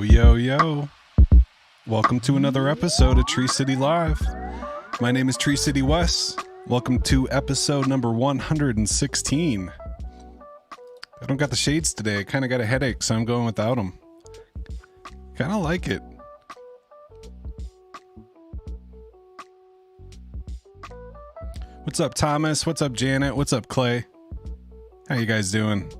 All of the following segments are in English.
Yo, yo, yo. Welcome to another episode of Tree City Live. My name is Tree City Wes. Welcome to episode number 116. I don't got the shades today. I kind of got a headache, so I'm going without them. Kind of like it. What's up, Thomas? What's up, Janet? What's up, Clay? How you guys doing?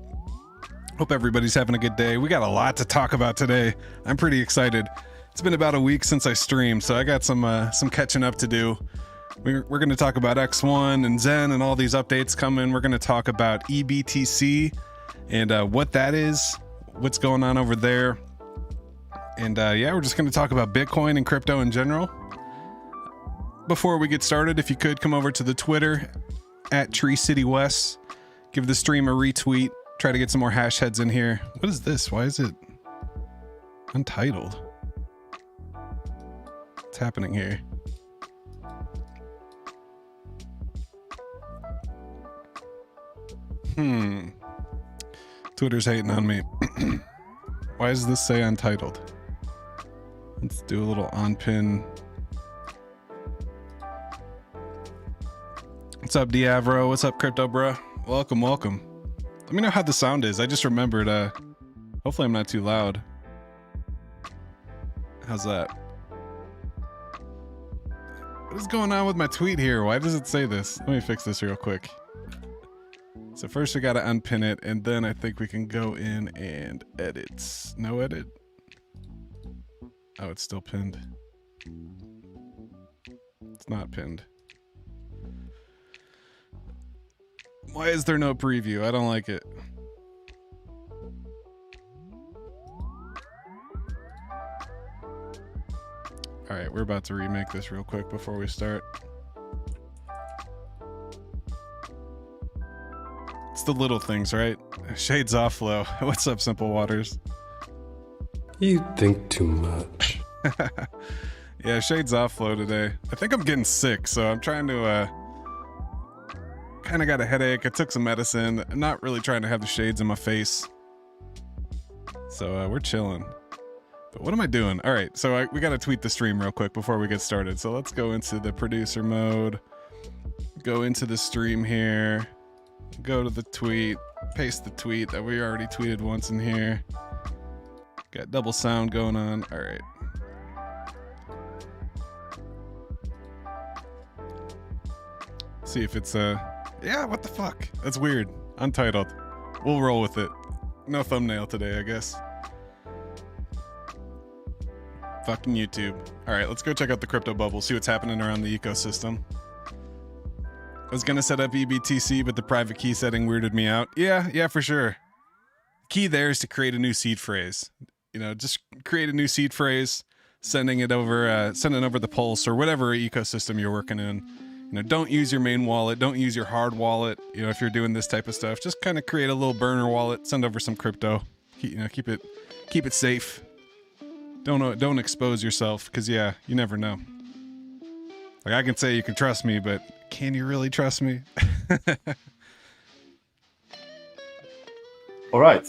Hope everybody's having a good day. We got a lot to talk about today. I'm pretty excited. It's been about a week since I streamed, so I got some catching up to do. We're going to talk about XEN and XEN and all these updates coming. We're going to talk about E.BTC and what that is, what's going on over there. And yeah, we're just going to talk about Bitcoin and crypto in general. Before we get started, if you could come over to the Twitter at TreeCityWest, give the stream a retweet. Try to get some more hash heads in here. What is this? Why is it untitled? What's happening here? Twitter's hating on me. Why does this say untitled? Let's do a little on-pin. What's up, Diavro? What's up, Crypto Bruh? Welcome, welcome. Let me know how the sound is. I just remembered, hopefully I'm not too loud. How's that? What is going on with my tweet here? Why does it say this? Let me fix this real quick. So first we gotta unpin it, and then I think we can go in and edit. No edit? Oh, it's still pinned. It's not pinned. Why is there no preview? I don't like it. All right, we're about to remake this real quick before we start. It's the little things, right? Shades off, Flo. What's up, Simple Waters? You think too much. Yeah, shades off, Flo, today. I think I'm getting sick, so I'm trying to, kind of got a headache. I took some medicine. I'm not really trying to have the shades in my face. So we're chilling. But what am I doing? All right, so we got to tweet the stream real quick before we get started. So let's go into the producer mode. Go into the stream here. Go to the tweet. Paste the tweet that we already tweeted once in here. Got double sound going on. All right. See if it's yeah, what the fuck? That's weird. Untitled. We'll roll with it. No thumbnail today, I guess. Fucking YouTube. All right, let's go check out the crypto bubble, see what's happening around the ecosystem. I was gonna set up E.BTC, but the private key setting weirded me out. Yeah, for sure. Key there is to create a new seed phrase. You know, just create a new seed phrase, sending it over the Pulse or whatever ecosystem you're working in. You know, don't use your main wallet. Don't use your hard wallet. You know, if you're doing this type of stuff, just kind of create a little burner wallet. Send over some crypto. You know, keep it safe. Don't expose yourself, because yeah, you never know. Like, I can say you can trust me, but can you really trust me? All right,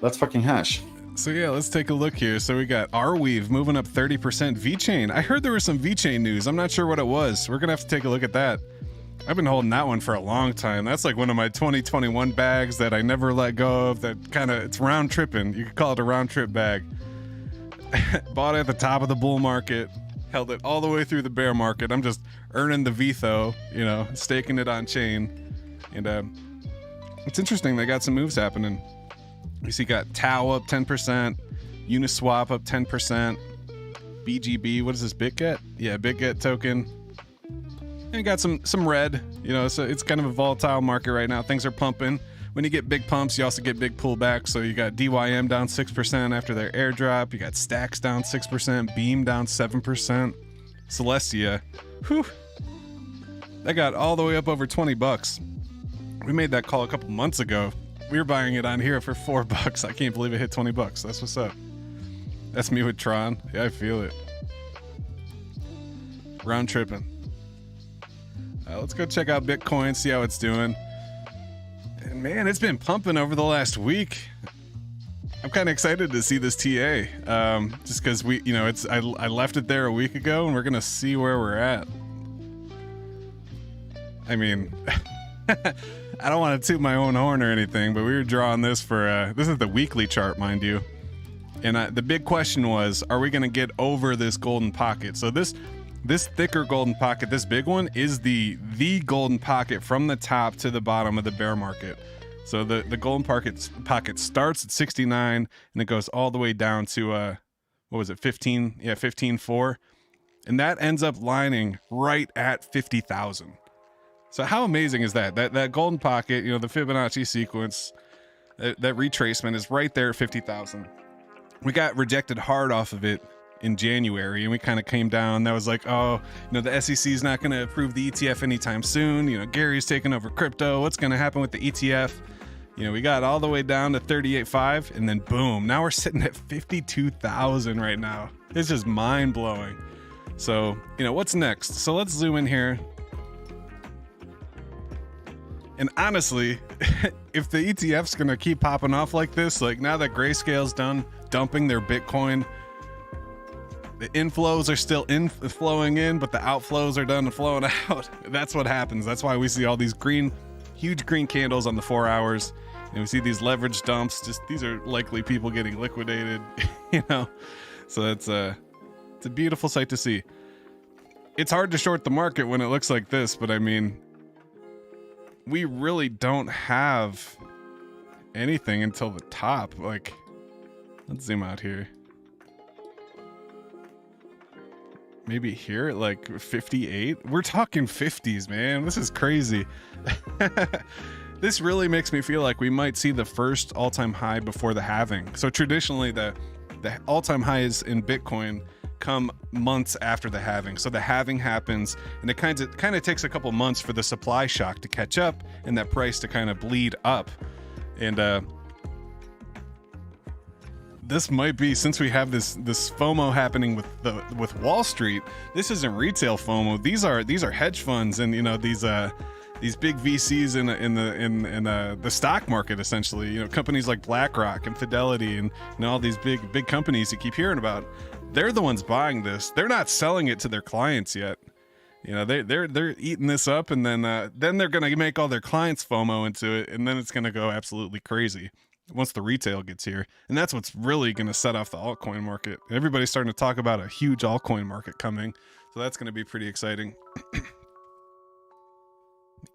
let's fucking hash. So yeah, let's take a look here. So we got Arweave moving up 30%. VeChain. I heard there was some VeChain news. I'm not sure what it was. We're gonna have to take a look at that. I've been holding that one for a long time. That's like one of my 2021 bags that I never let go of. That it's round tripping. You could call it a round trip bag. Bought it at the top of the bull market. Held it all the way through the bear market. I'm just earning the VTHO, you know, staking it on chain. And it's interesting. They got some moves happening. You see, got Tau up 10%, Uniswap up 10%, BGB. What is this? BitGet? Yeah, BitGet token. And got some red. You know, so it's kind of a volatile market right now. Things are pumping. When you get big pumps, you also get big pullbacks. So you got DYM down 6% after their airdrop. You got Stacks down 6%, Beam down 7%, Celestia. Whew. That got all the way up over $20. We made that call a couple months ago. We were buying it on here for $4. I can't believe it hit $20. That's what's up. That's me with Tron. Yeah, I feel it. Round tripping. Let's go check out Bitcoin, see how it's doing. And man, it's been pumping over the last week. I'm kind of excited to see this TA, just because I left it there a week ago, and we're gonna see where we're at. I mean, I don't want to toot my own horn or anything, but we were drawing this for this is the weekly chart, mind you, and the big question was, are we gonna get over this golden pocket? So this thicker golden pocket, this big one, is the golden pocket from the top to the bottom of the bear market. So the golden pocket starts at 69 and it goes all the way down to what was it, 15? Yeah, 15.4, and that ends up lining right at 50,000. So how amazing is that? That golden pocket, you know, the Fibonacci sequence, that retracement is right there at 50,000. We got rejected hard off of it in January, and we kind of came down. That was like, oh, you know, the SEC is not going to approve the ETF anytime soon. You know, Gary's taking over crypto. What's going to happen with the ETF? You know, we got all the way down to 38.5, and then boom, now we're sitting at 52,000 right now. It's just mind blowing. So, you know, what's next? So let's zoom in here. And honestly, if the ETF's gonna keep popping off like this, like now that Grayscale's done dumping their Bitcoin, the inflows are still flowing in, but the outflows are done flowing out. That's what happens. That's why we see all these huge green candles on the 4 hours. And we see these leverage dumps. Just these are likely people getting liquidated, you know? So it's a beautiful sight to see. It's hard to short the market when it looks like this, but I mean, we really don't have anything until the top. Like, let's zoom out here. Maybe here at like 58. We're talking 50s, man. This is crazy. This really makes me feel like we might see the first all-time high before the halving. So traditionally, the all-time highs in Bitcoin come months after the halving. So the halving happens, and it kind of takes a couple months for the supply shock to catch up and that price to kind of bleed up. And this might be, since we have this FOMO happening with Wall Street, this isn't retail FOMO. These are hedge funds, and you know, these big VCs in the stock market, essentially. You know, companies like BlackRock and Fidelity, and you know, all these big companies you keep hearing about. They're the ones buying this. They're not selling it to their clients yet. You know, they're eating this up, and then they're gonna make all their clients FOMO into it, and then it's gonna go absolutely crazy once the retail gets here. And that's what's really gonna set off the altcoin market. Everybody's starting to talk about a huge altcoin market coming, so that's gonna be pretty exciting.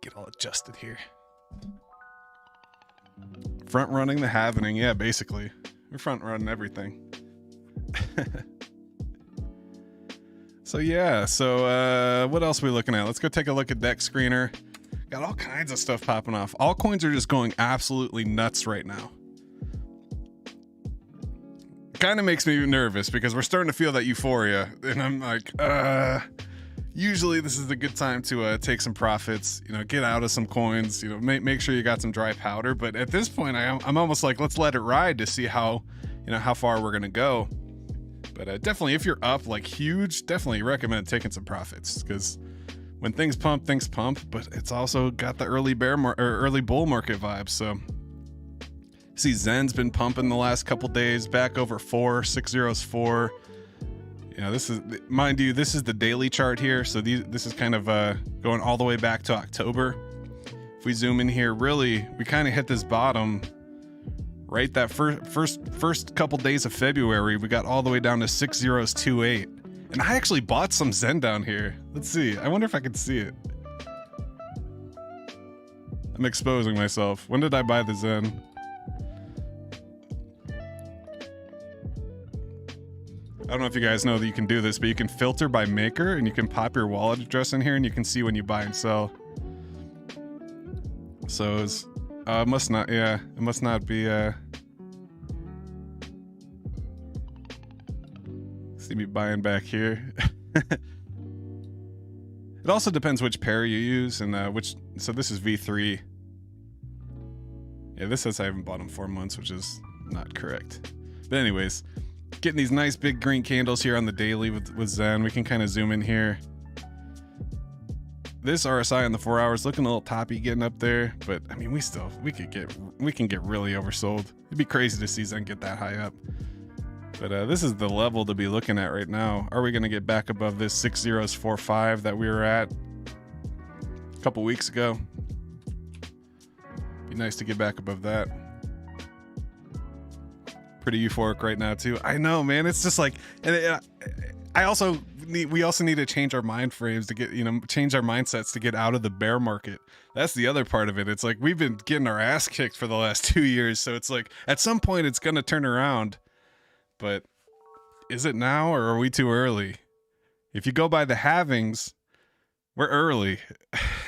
Get all adjusted here. Front running the halvening, yeah, basically. We're front running everything. So yeah, so what else are we looking at? Let's go take a look at Deck Screener. Got all kinds of stuff popping off. Altcoins are just going absolutely nuts right now. Kind of makes me nervous because we're starting to feel that euphoria, and I'm like, usually this is a good time to take some profits, you know, get out of some coins, you know, make sure you got some dry powder. But at this point, I'm almost like, let's let it ride to see how far we're gonna go. But definitely, if you're up like huge, definitely recommend taking some profits, because when things pump, but it's also got the early early bull market vibes. So see, Zen's been pumping the last couple days, back over 604. You know, this is, mind you, this is the daily chart here. So this is kind of going all the way back to October. If we zoom in here, really, we kind of hit this bottom right that first couple days of February. We got all the way down to 6028, and I actually bought some Zen down here. Let's see, I wonder if I can see it. I'm exposing myself. When did I buy the Zen? I don't know if you guys know that you can do this, but you can filter by maker, and you can pop your wallet address in here, and you can see when you buy and sell. So it's it must not, yeah, it must not be see me buying back here. It also depends which pair you use, and so this is V3. Yeah, this says I haven't bought them 4 months, which is not correct. But anyways, getting these nice big green candles here on the daily with Zen. We can kind of zoom in here. this RSI on the 4 hours looking a little toppy getting up there, but I mean, we can get really oversold. It'd be crazy to see Zen get that high up. But this is the level to be looking at right now. Are we going to get back above this 6045 that we were at a couple weeks ago? Be nice to get back above that. Pretty euphoric right now too. I know, man. It's just like, and we also need to change our mind frames to get, change our mindsets to get out of the bear market. That's the other part of it. It's like we've been getting our ass kicked for the last 2 years. So it's like at some point it's going to turn around. But is it now or are we too early? If you go by the halvings, we're early.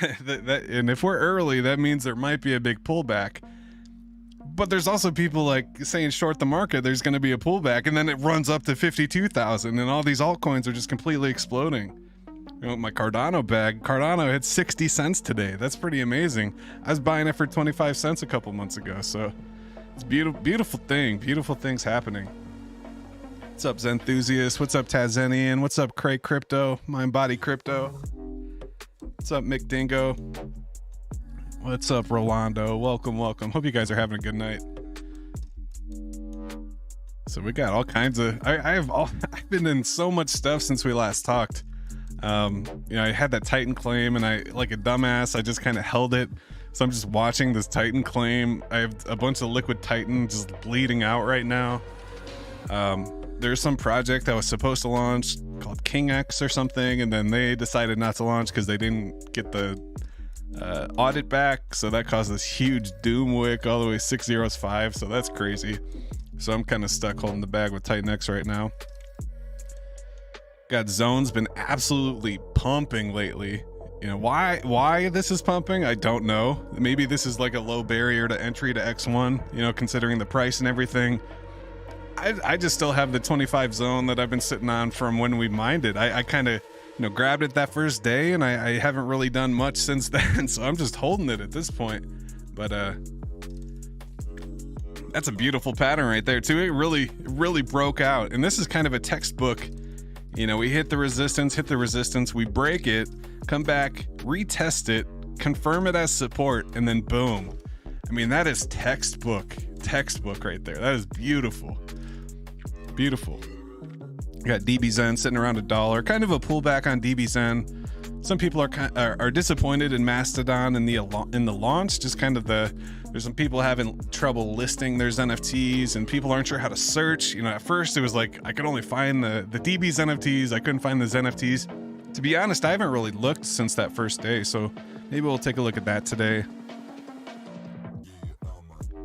And if we're early, that means there might be a big pullback. But there's also people like saying short the market, there's going to be a pullback, and then it runs up to 52,000 and all these altcoins are just completely exploding. My Cardano bag, Cardano hit 60 cents today. That's pretty amazing. I was buying it for 25 cents a couple months ago. So it's beautiful things happening. What's up, Zenthusiast? What's up, Tazenian? What's up, Craig Crypto? Mindbody Crypto? What's up, Mick Dingo? What's up, Rolando? Welcome. Hope you guys are having a good night. So we got all kinds of. I've been in so much stuff since we last talked. I had that Titan claim, and I, like a dumbass, I just kind of held it. So I'm just watching this Titan claim. I have a bunch of liquid Titan just bleeding out right now. There's some project that was supposed to launch called King X or something, and then they decided not to launch because they didn't get the audit back. So that caused this huge doom wick all the way 605. So that's crazy. So I'm kind of stuck holding the bag with Titan X right now. Got Zone's been absolutely pumping lately. Why this is pumping, I don't know. Maybe this is like a low barrier to entry to X1, considering the price and everything. I just still have the 25 zone that I've been sitting on from when we mined it. I kind of, grabbed it that first day, and I haven't really done much since then. So I'm just holding it at this point. But that's a beautiful pattern right there too. It really broke out. And this is kind of a textbook. We hit the resistance, we break it, come back, retest it, confirm it as support, and then boom. I mean, that is textbook right there. That is beautiful. Beautiful. You got DBZen sitting around $1, kind of a pullback on DBZen. Some people are disappointed in Mastodon in the launch. Just kind of there's some people having trouble listing their NFTs, and people aren't sure how to search. At first it was like I could only find the DB's NFTs. I couldn't find the NFTs. To be honest, I haven't really looked since that first day, so maybe we'll take a look at that today.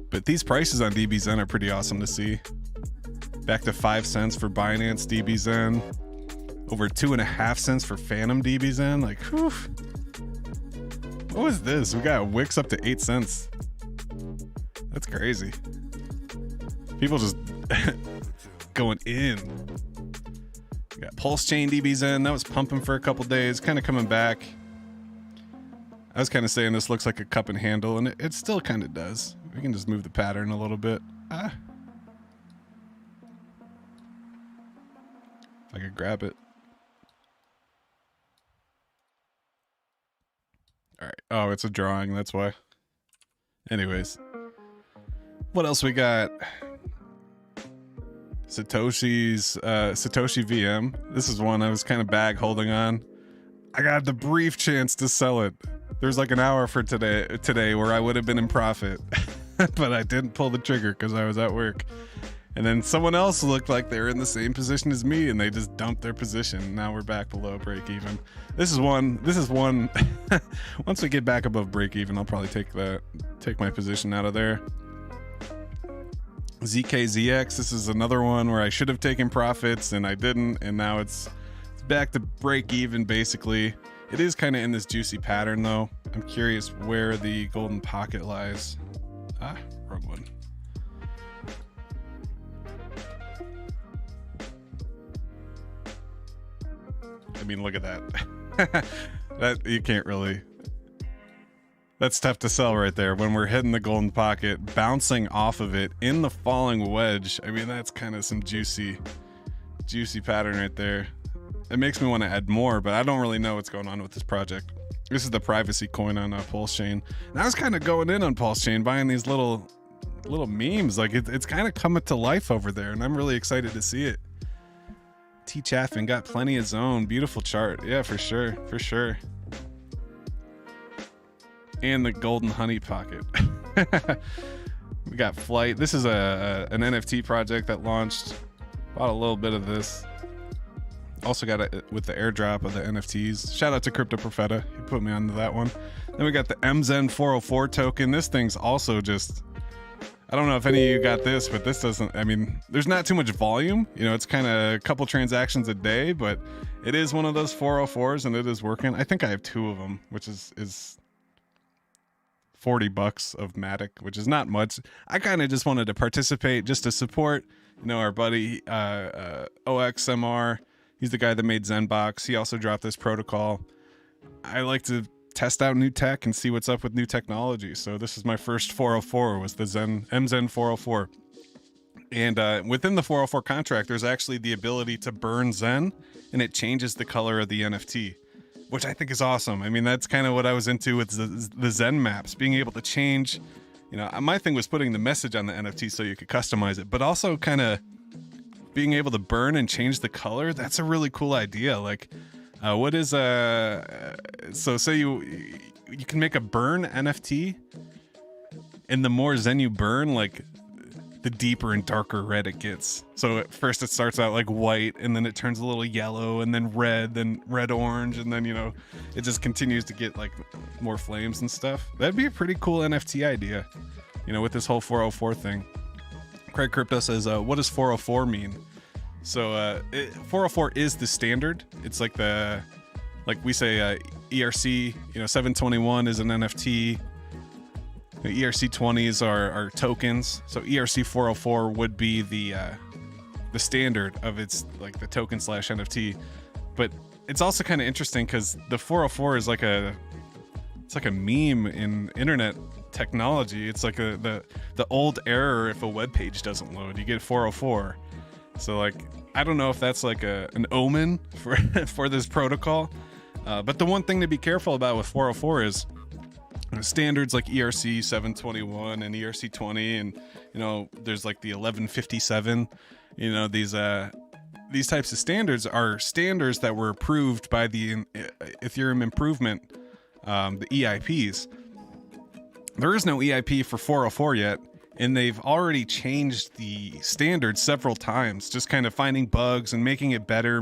But these prices on DBZen are pretty awesome to see. Back to 5 cents for Binance DBZen. Over 2.5 cents for Phantom DBZen. Like, whew. What was this? We got Wix up to 8 cents. That's crazy. People just going in. We got Pulse Chain DBZen. That was pumping for a couple days, kind of coming back. I was kind of saying this looks like a cup and handle, and it still kind of does. We can just move the pattern a little bit. If I could grab it. All right. Oh, it's a drawing. That's why. Anyways. What else we got? Satoshi VM. This is one I was kind of bag holding on. I got the brief chance to sell it. There's like an hour for today where I would have been in profit, but I didn't pull the trigger because I was at work. And then someone else looked like they were in the same position as me, and they just dumped their position. Now we're back below break even. This is one. Once we get back above break even, I'll probably take my position out of there. ZKZX. This is another one where I should have taken profits and I didn't, and now it's back to break even basically. It is kind of in this juicy pattern though. I'm curious where the golden pocket lies. Wrong one. I mean, look at that. That you can't really. That's tough to sell right there when we're hitting the golden pocket, bouncing off of it in the falling wedge. I mean, that's kind of some juicy pattern right there. It makes me want to add more, but I don't really know what's going on with this project. This is the privacy coin on Pulse Chain. And I was kind of going in on Pulse Chain, buying these little memes. Like it's kind of coming to life over there, and I'm really excited to see it. T Chaffin got plenty of zone. Beautiful chart. Yeah, for sure. For sure. And the golden honey pocket. We got Flight. This is an NFT project that launched. Bought a little bit of this. Also got it with the airdrop of the NFTs. Shout out to Crypto Profeta. He put me onto that one. Then we got the XEN 404 token. This thing's also just, I don't know if any of you got this, but this doesn't, I mean, there's not too much volume. You know, it's kind of a couple transactions a day, but it is one of those 404s and it is working. I think I have 2 of them, which is $40 of Matic, which is not much. I kind of just wanted to participate just to support, you know, our buddy OXMR. He's the guy that made Zenbox. He also dropped this protocol. I like to test out new tech and see what's up with new technology. So this is my first 404, was the MZen 404. And within the 404 contract, there's actually the ability to burn Zen, and it changes the color of the NFT, which I think is awesome. I mean, that's kind of what I was into with the Zen maps, being able to change, you know, my thing was putting the message on the NFT so you could customize it, but also kind of being able to burn and change the color. That's a really cool idea. Like, what is so say you can make a burn NFT, and the more Zen you burn, like the deeper and darker red it gets. So at first it starts out like white, and then it turns a little yellow, and then red orange, and then, you know, it just continues to get like more flames and stuff. That'd be a pretty cool NFT idea, you know, with this whole 404 thing. Craig Crypto says, what does 404 mean? So 404 is the standard. It's like like we say ERC, you know, 721 is an NFT. The ERC20s are tokens. So ERC 404 would be the standard of its, like, the token / NFT. But it's also kind of interesting because the 404 is like it's like a meme in internet technology. It's like the old error if a web page doesn't load, you get 404. So, like, I don't know if that's like an omen for this protocol. But the one thing to be careful about with 404 is standards like ERC 721 and ERC 20, and, you know, there's like the 1157. You know, these types of standards are standards that were approved by the Ethereum Improvement, the EIPs. There is no EIP for 404 yet, and they've already changed the standard several times, just kind of finding bugs and making it better,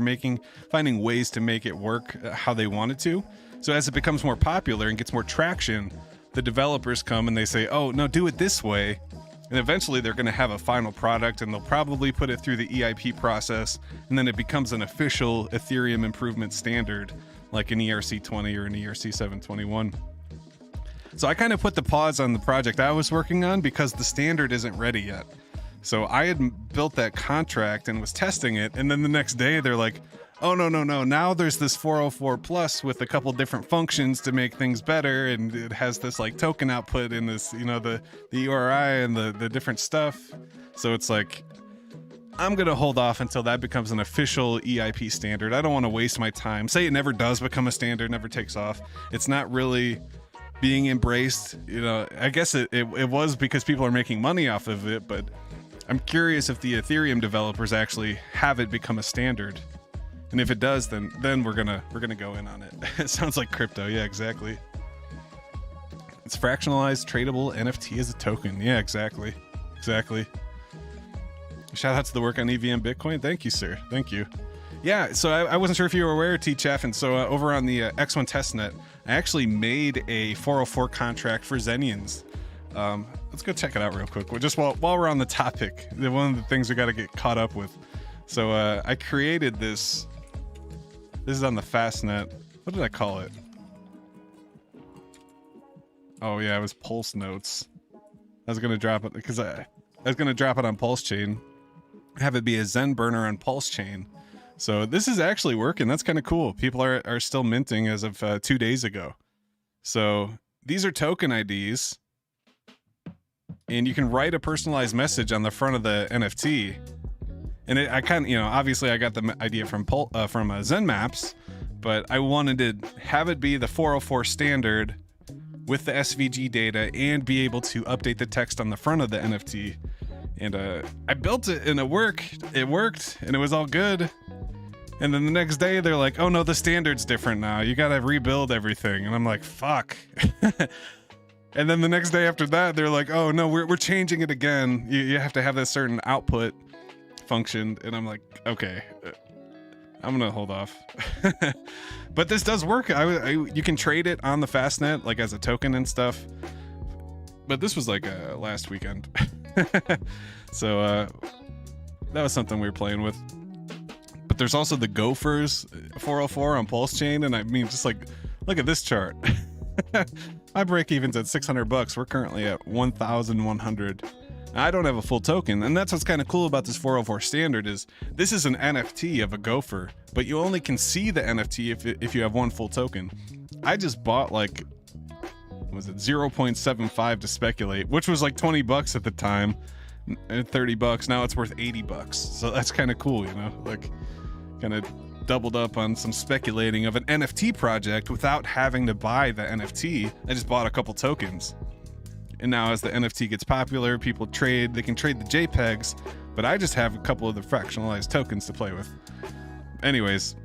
finding ways to make it work how they want it to. So as it becomes more popular and gets more traction, the developers come and they say, oh, no, do it this way. And eventually they're going to have a final product, and they'll probably put it through the EIP process, and then it becomes an official Ethereum Improvement standard, like an ERC 20 or an ERC 721. So I kind of put the pause on the project I was working on because the standard isn't ready yet. So I had built that contract and was testing it, and then the next day they're like, oh, no, now there's this 404 plus with a couple different functions to make things better, and it has this like token output in this, you know, the URI and the different stuff. So it's like, I'm gonna hold off until that becomes an official EIP standard. I don't want to waste my time. Say it never does become a standard, never takes off. It's not really being embraced, you know. I guess it was because people are making money off of it, but I'm curious if the Ethereum developers actually have it become a standard. And if it does, then we're gonna go in on it. It sounds like crypto. Yeah, exactly. It's fractionalized tradable NFT as a token. Yeah, exactly. Shout out to the work on EVMBitcoin. Thank you, sir. Thank you. Yeah, so I wasn't sure if you were aware, T-Chef, and so over on the X1 testnet, I actually made a 404 contract for Zenians. Let's go check it out real quick. Just while we're on the topic, one of the things we got to get caught up with. So I created this. This is on the fastnet. What did I call it? Oh yeah, it was Pulse Notes. I was gonna drop it because I was gonna drop it on Pulse Chain, have it be a Zen burner on Pulse Chain. So this is actually working. That's kind of cool. People are still minting as of 2 days ago. So these are token IDs, and you can write a personalized message on the front of the NFT. And I kind of, you know, obviously I got the idea from Zen Maps, but I wanted to have it be the 404 standard with the SVG data and be able to update the text on the front of the NFT. And I built it and it worked, and it was all good. And then the next day they're like, oh no, the standard's different now. You gotta rebuild everything. And I'm like, fuck. And then the next day after that, they're like, oh no, we're changing it again. You have to have this certain output function. And I'm like, okay, I'm gonna hold off. But this does work. You can trade it on the Fastnet, like as a token and stuff. But this was like last weekend. So that was something we were playing with. But there's also the Gophers 404 on Pulse Chain, and I mean, just like, look at this chart. My break even's at $600. We're currently at 1,100. I don't have a full token, and that's what's kind of cool about this 404 standard is this is an NFT of a Gopher, but you only can see the NFT if you have one full token. I just bought like, was it 0.75 to speculate, which was like $20 at the time, $30. Now it's worth $80. So that's kind of cool, you know, like kind of doubled up on some speculating of an NFT project without having to buy the NFT. I just bought a couple tokens. And now as the NFT gets popular, people trade, they can trade the JPEGs, but I just have a couple of the fractionalized tokens to play with. Anyways,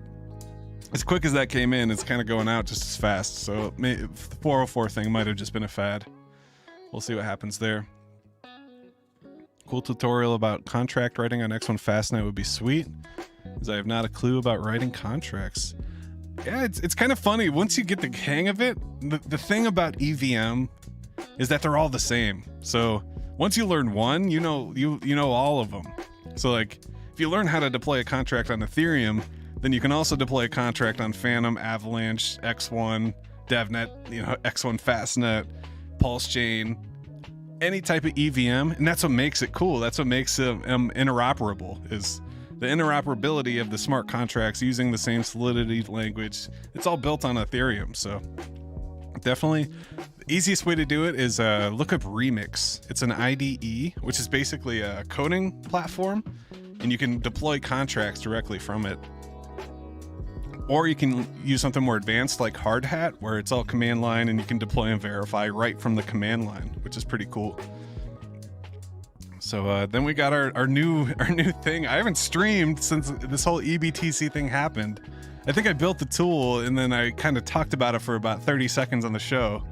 as quick as that came in, it's kind of going out just as fast. So the 404 thing might have just been a fad. We'll see what happens there. Cool tutorial about contract writing on X1 Fastnet would be sweet, as I have not a clue about writing contracts. Yeah, it's kind of funny. Once you get the hang of it, the thing about EVM is that they're all the same. So once you learn one, you know all of them. So like if you learn how to deploy a contract on Ethereum, then you can also deploy a contract on Phantom, Avalanche, X1, DevNet, X1 Fastnet, Pulse Chain, any type of EVM, and that's what makes it cool. That's what makes it interoperable, is the interoperability of the smart contracts using the same Solidity language. It's all built on Ethereum, so definitely the easiest way to do it is look up Remix. It's an IDE, which is basically a coding platform, and you can deploy contracts directly from it. Or you can use something more advanced like Hardhat, where it's all command line and you can deploy and verify right from the command line, which is pretty cool. So then we got our new thing. I haven't streamed since this whole E.BTC thing happened. I think I built the tool and then I kind of talked about it for about 30 seconds on the show.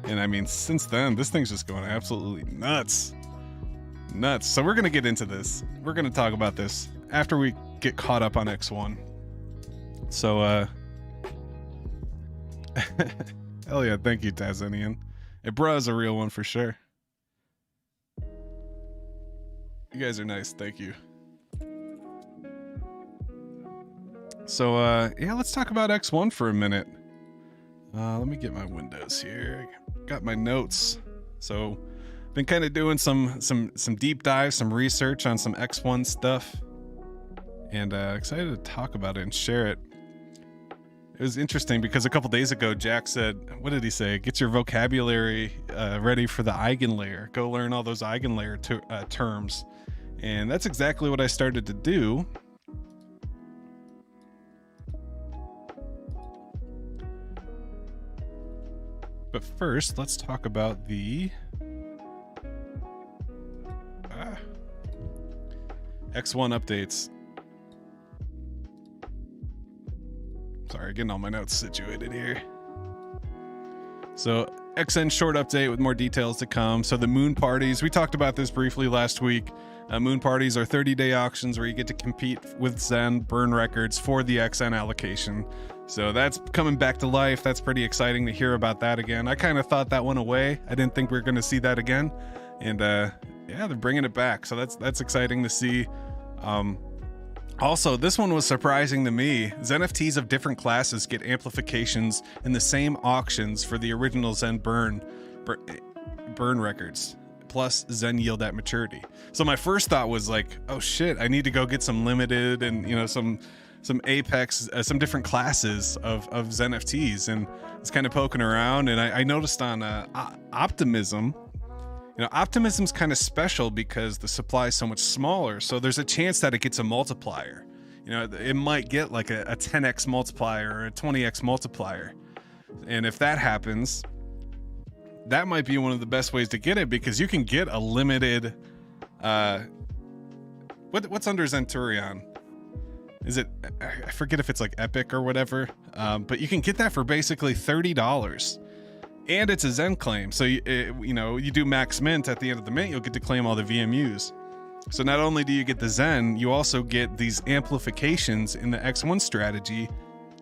And I mean, since then, this thing's just going absolutely nuts. Nuts. So we're going to get into this. We're going to talk about this after we get caught up on X1. So, hell yeah, thank you, Tazinian. Bruh is a real one for sure. You guys are nice, thank you. So, yeah, let's talk about X1 for a minute. Let me get my windows here. Got my notes. So, been kind of doing some deep dives, some research on some X1 stuff, and excited to talk about it and share it. It was interesting because a couple days ago, Jack said, what did he say? Get your vocabulary ready for the eigenlayer. Go learn all those eigenlayer terms. And that's exactly what I started to do. But first, let's talk about the X1 updates. Sorry, getting all my notes situated here. So XN short update with more details to come. So the moon parties, we talked about this briefly last week. Moon parties are 30-day auctions where you get to compete with Zen burn records for the XN allocation. So that's coming back to life. That's pretty exciting to hear about that again. I kind of thought that went away. I didn't think we were going to see that again. And yeah, they're bringing it back. So that's exciting to see. Also, this one was surprising to me. Zen NFTs of different classes get amplifications in the same auctions for the original Zen burn records, plus Zen yield at maturity. So my first thought was like, oh shit, I need to go get some limited and some Apex, some different classes of Zen NFTs, and it's kind of poking around, and I noticed on Optimism. Optimism's kind of special because the supply is so much smaller, so there's a chance that it gets a multiplier. it might get like a 10x multiplier or a 20x multiplier. And if that happens, that might be one of the best ways to get it, because you can get a limited, what's under Zenturion? Is it, I forget if it's like Epic or whatever, but you can get that for basically $30. And it's a Zen claim. So, you do max mint at the end of the mint, you'll get to claim all the VMUs. So not only do you get the Zen, you also get these amplifications in the X1 strategy.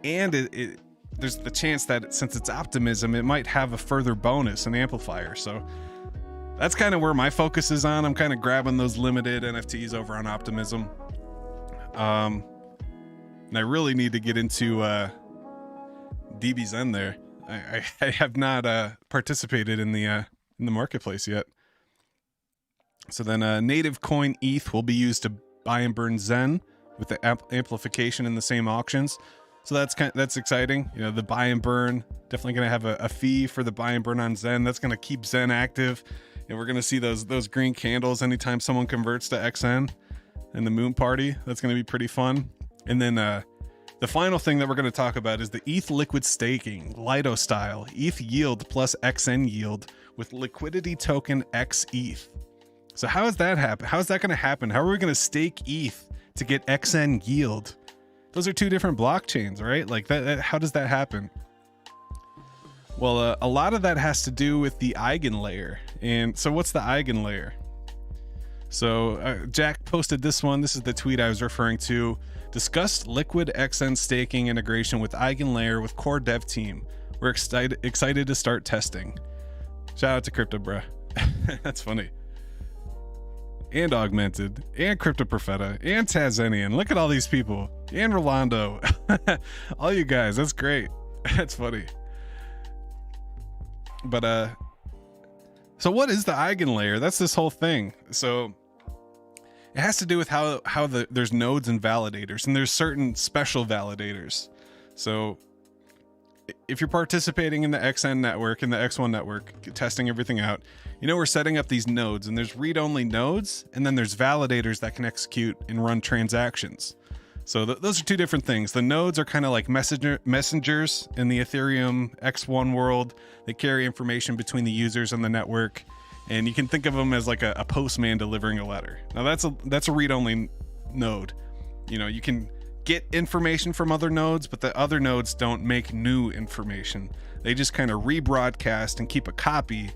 And there's the chance that since it's optimism, it might have a further bonus, an amplifier. So that's kind of where my focus is on. I'm kind of grabbing those limited NFTs over on optimism. And I really need to get into DBZen there. I have not participated in the marketplace yet. So then native coin ETH will be used to buy and burn Zen with the amplification in the same auctions. So that's exciting. The buy and burn, definitely going to have a fee for the buy and burn on Zen. That's going to keep Zen active. And we're going to see those green candles anytime someone converts to XN and the moon party. That's going to be pretty fun. And then the final thing that we're going to talk about is the ETH liquid staking, Lido style, ETH yield plus XN yield with liquidity token XETH. So how does that happen? How is that going to happen? How are we going to stake ETH to get XN yield? Those are two different blockchains, right? Like that how does that happen? Well, a lot of that has to do with the eigenlayer. And so what's the eigenlayer? So Jack posted this one. This is the tweet I was referring to. Discussed liquid XN staking integration with eigenlayer with core dev team. We're excited to start testing. Shout out to Crypto Bruh. That's funny. And Augmented, and Crypto Profeta, and Tazenian. Look at all these people. And Rolando. All you guys, that's great. That's funny. But so what is the eigenlayer? That's this whole thing. So it has to do with how there's nodes and validators, and there's certain special validators. So if you're participating in the XN network, in the X1 network, testing everything out, we're setting up these nodes, and there's read-only nodes, and then there's validators that can execute and run transactions. So those are two different things. The nodes are kind of like messengers in the Ethereum X1 world. They carry information between the users and the network, and you can think of them as like a postman delivering a letter. Now that's a read-only node. You can get information from other nodes, but the other nodes don't make new information. They just kind of rebroadcast and keep a copy.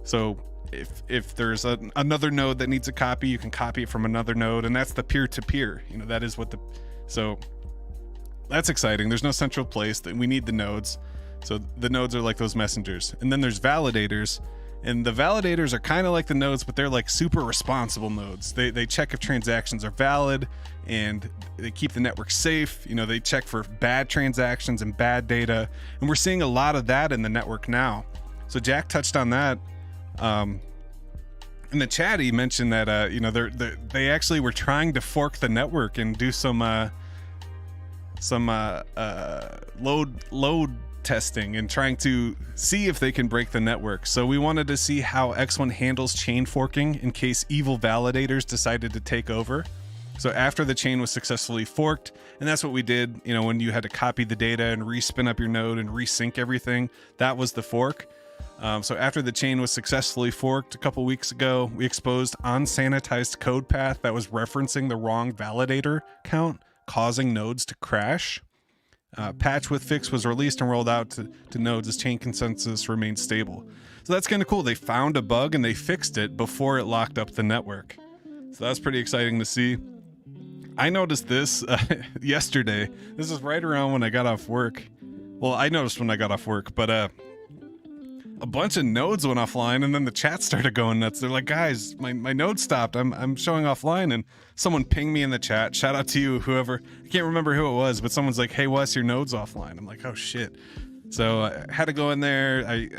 So if there's another node that needs a copy, you can copy it from another node, and that's the peer-to-peer. That is what so that's exciting. There's no central place. That we need the nodes. So the nodes are like those messengers. And then there's validators, and the validators are kind of like the nodes, but they're like super responsible nodes. They check if transactions are valid, and they keep the network safe. They check for bad transactions and bad data. And we're seeing a lot of that in the network now. So Jack touched on that. In the chat, he mentioned that they actually were trying to fork the network and do some load testing and trying to see if they can break the network. So we wanted to see how X1 handles chain forking in case evil validators decided to take over. So after the chain was successfully forked, and that's what we did, when you had to copy the data and respin up your node and resync everything, that was the fork. So after the chain was successfully forked a couple weeks ago, we exposed unsanitized code path that was referencing the wrong validator count, causing nodes to crash. Patch with fix was released and rolled out to nodes as chain consensus remained stable. So that's kind of cool. They found a bug and they fixed it before it locked up the network. So that's pretty exciting to see. I noticed this yesterday. This is right around when I got off work. Well, I noticed when I got off work, but a bunch of nodes went offline, and then the chat started going nuts. They're like, guys, my node stopped. I'm showing offline, and someone pinged me in the chat. Shout out to you, whoever. I can't remember who it was, but someone's like, hey, Wes, your node's offline. I'm like, oh shit. So I had to go in there. I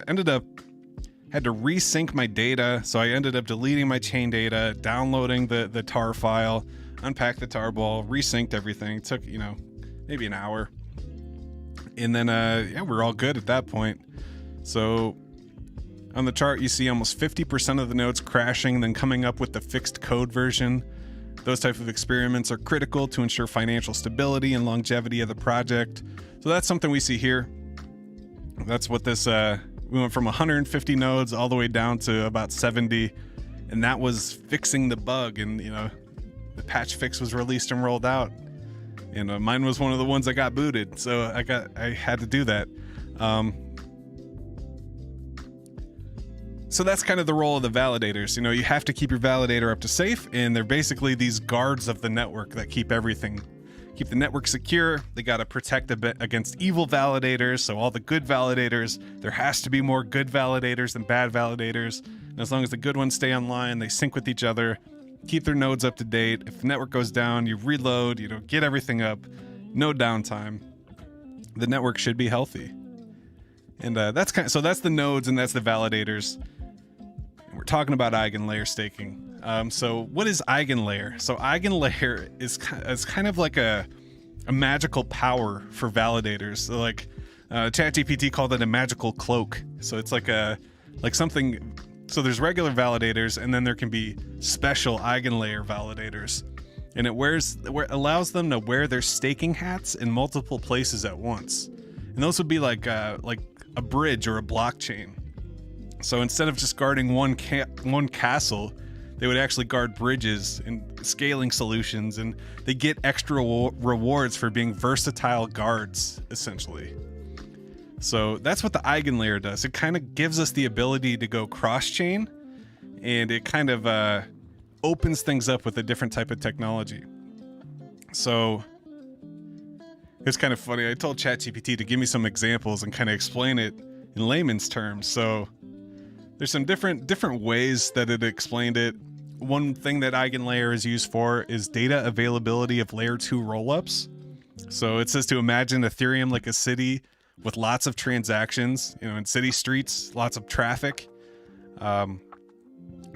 had to resync my data. So I ended up deleting my chain data, downloading the tar file, unpacked the tarball, resynced everything. It took, maybe an hour. And then, we're all good at that point. So on the chart, you see almost 50% of the nodes crashing, then coming up with the fixed code version. Those type of experiments are critical to ensure financial stability and longevity of the project. So that's something we see here. That's what this, we went from 150 nodes all the way down to about 70. And that was fixing the bug. And, you know, the patch fix was released and rolled out. And mine was one of the ones that got booted. So I had to do that. So that's kind of the role of the validators. You know, you have to keep your validator up to safe, and they're basically these guards of the network that keep the network secure. They got to protect a bit against evil validators. So all the good validators, there has to be more good validators than bad validators. And as long as the good ones stay online, they sync with each other, keep their nodes up to date. If the network goes down, you reload, you know, get everything up, no downtime. The network should be healthy. And that's the nodes and that's the validators. We're talking about eigenlayer staking. So what is eigenlayer? So eigenlayer is kind of like a magical power for validators. So like ChatGPT called it a magical cloak. So it's like something. So there's regular validators, and then there can be special eigenlayer validators, and it allows them to wear their staking hats in multiple places at once. And those would be like a bridge or a blockchain. So instead of just guarding one castle, they would actually guard bridges and scaling solutions, and they get extra rewards for being versatile guards, essentially. So that's what the eigenlayer does. It kind of gives us the ability to go cross-chain, and it kind of opens things up with a different type of technology. So it's kind of funny. I told ChatGPT to give me some examples and kind of explain it in layman's terms. So there's some different ways that it explained it. One thing that eigenlayer is used for is data availability of layer 2 rollups. So it says to imagine Ethereum like a city with lots of transactions, you know, in city streets, lots of traffic.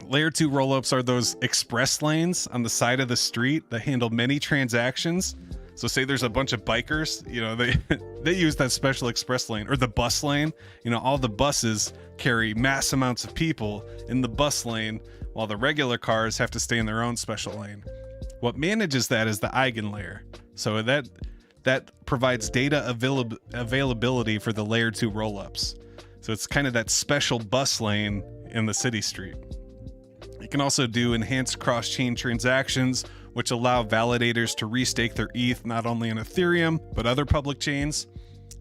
Layer 2 rollups are those express lanes on the side of the street that handle many transactions. So say there's a bunch of bikers, you know, they use that special express lane, or the bus lane. You know, all the buses carry mass amounts of people in the bus lane, while the regular cars have to stay in their own special lane. What manages that is the eigenlayer. So that provides data availability for the layer 2 rollups. So it's kind of that special bus lane in the city street. It can also do enhanced cross-chain transactions, which allow validators to restake their ETH not only in Ethereum, but other public chains.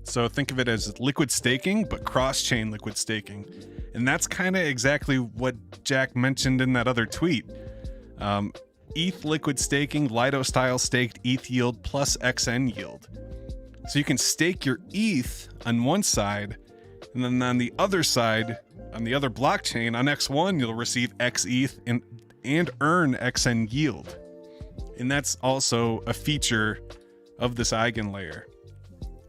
So think of it as liquid staking, but cross-chain liquid staking. And that's kind of exactly what Jack mentioned in that other tweet. ETH liquid staking, Lido-style staked ETH yield plus XN yield. So you can stake your ETH on one side, and then on the other side, on the other blockchain, on X1, you'll receive XETH and earn XN yield. And that's also a feature of this eigenlayer.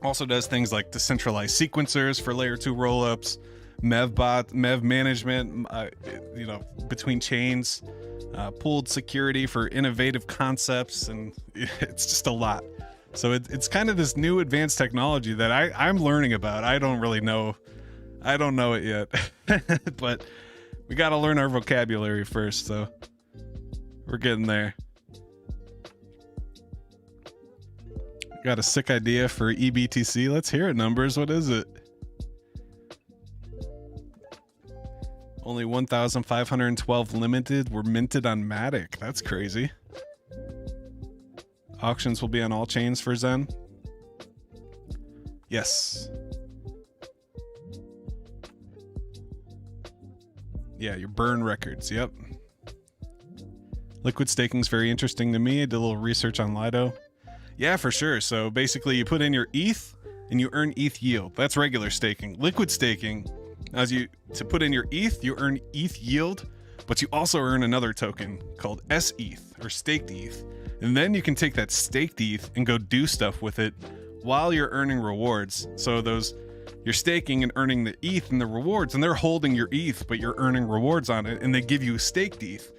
Also does things like decentralized sequencers for layer 2 rollups, MEV management, you know, between chains, pooled security for innovative concepts, and it's just a lot. So it's kind of this new advanced technology that I'm learning about. I don't know it yet, but we got to learn our vocabulary first. So we're getting there. Got a sick idea for E.BTC. Let's hear it, Numbers. What is it? Only 1,512 limited were minted on Matic. That's crazy. Auctions will be on all chains for Zen. Yes. Yeah, your burn records. Yep. Liquid staking is very interesting to me. I did a little research on Lido. Yeah, for sure. So basically you put in your ETH and you earn ETH yield. That's regular staking. Liquid staking, to put in your ETH, you earn ETH yield, but you also earn another token called SETH, or staked ETH. And then you can take that staked ETH and go do stuff with it while you're earning rewards. So you're staking and earning the ETH and the rewards, and they're holding your ETH, but you're earning rewards on it, and they give you staked ETH.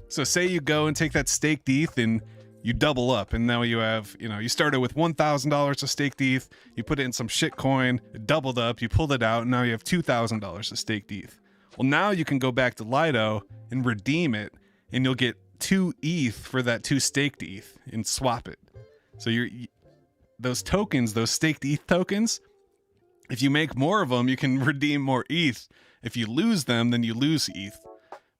So say you go and take that staked ETH and you double up, and now you have, you started with $1,000 of staked ETH, you put it in some shit coin, it doubled up, you pulled it out, and now you have $2,000 of staked ETH. Well, now you can go back to Lido and redeem it, and you'll get 2 ETH for that 2 staked ETH and swap it. So those tokens, those staked ETH tokens, if you make more of them, you can redeem more ETH. If you lose them, then you lose ETH.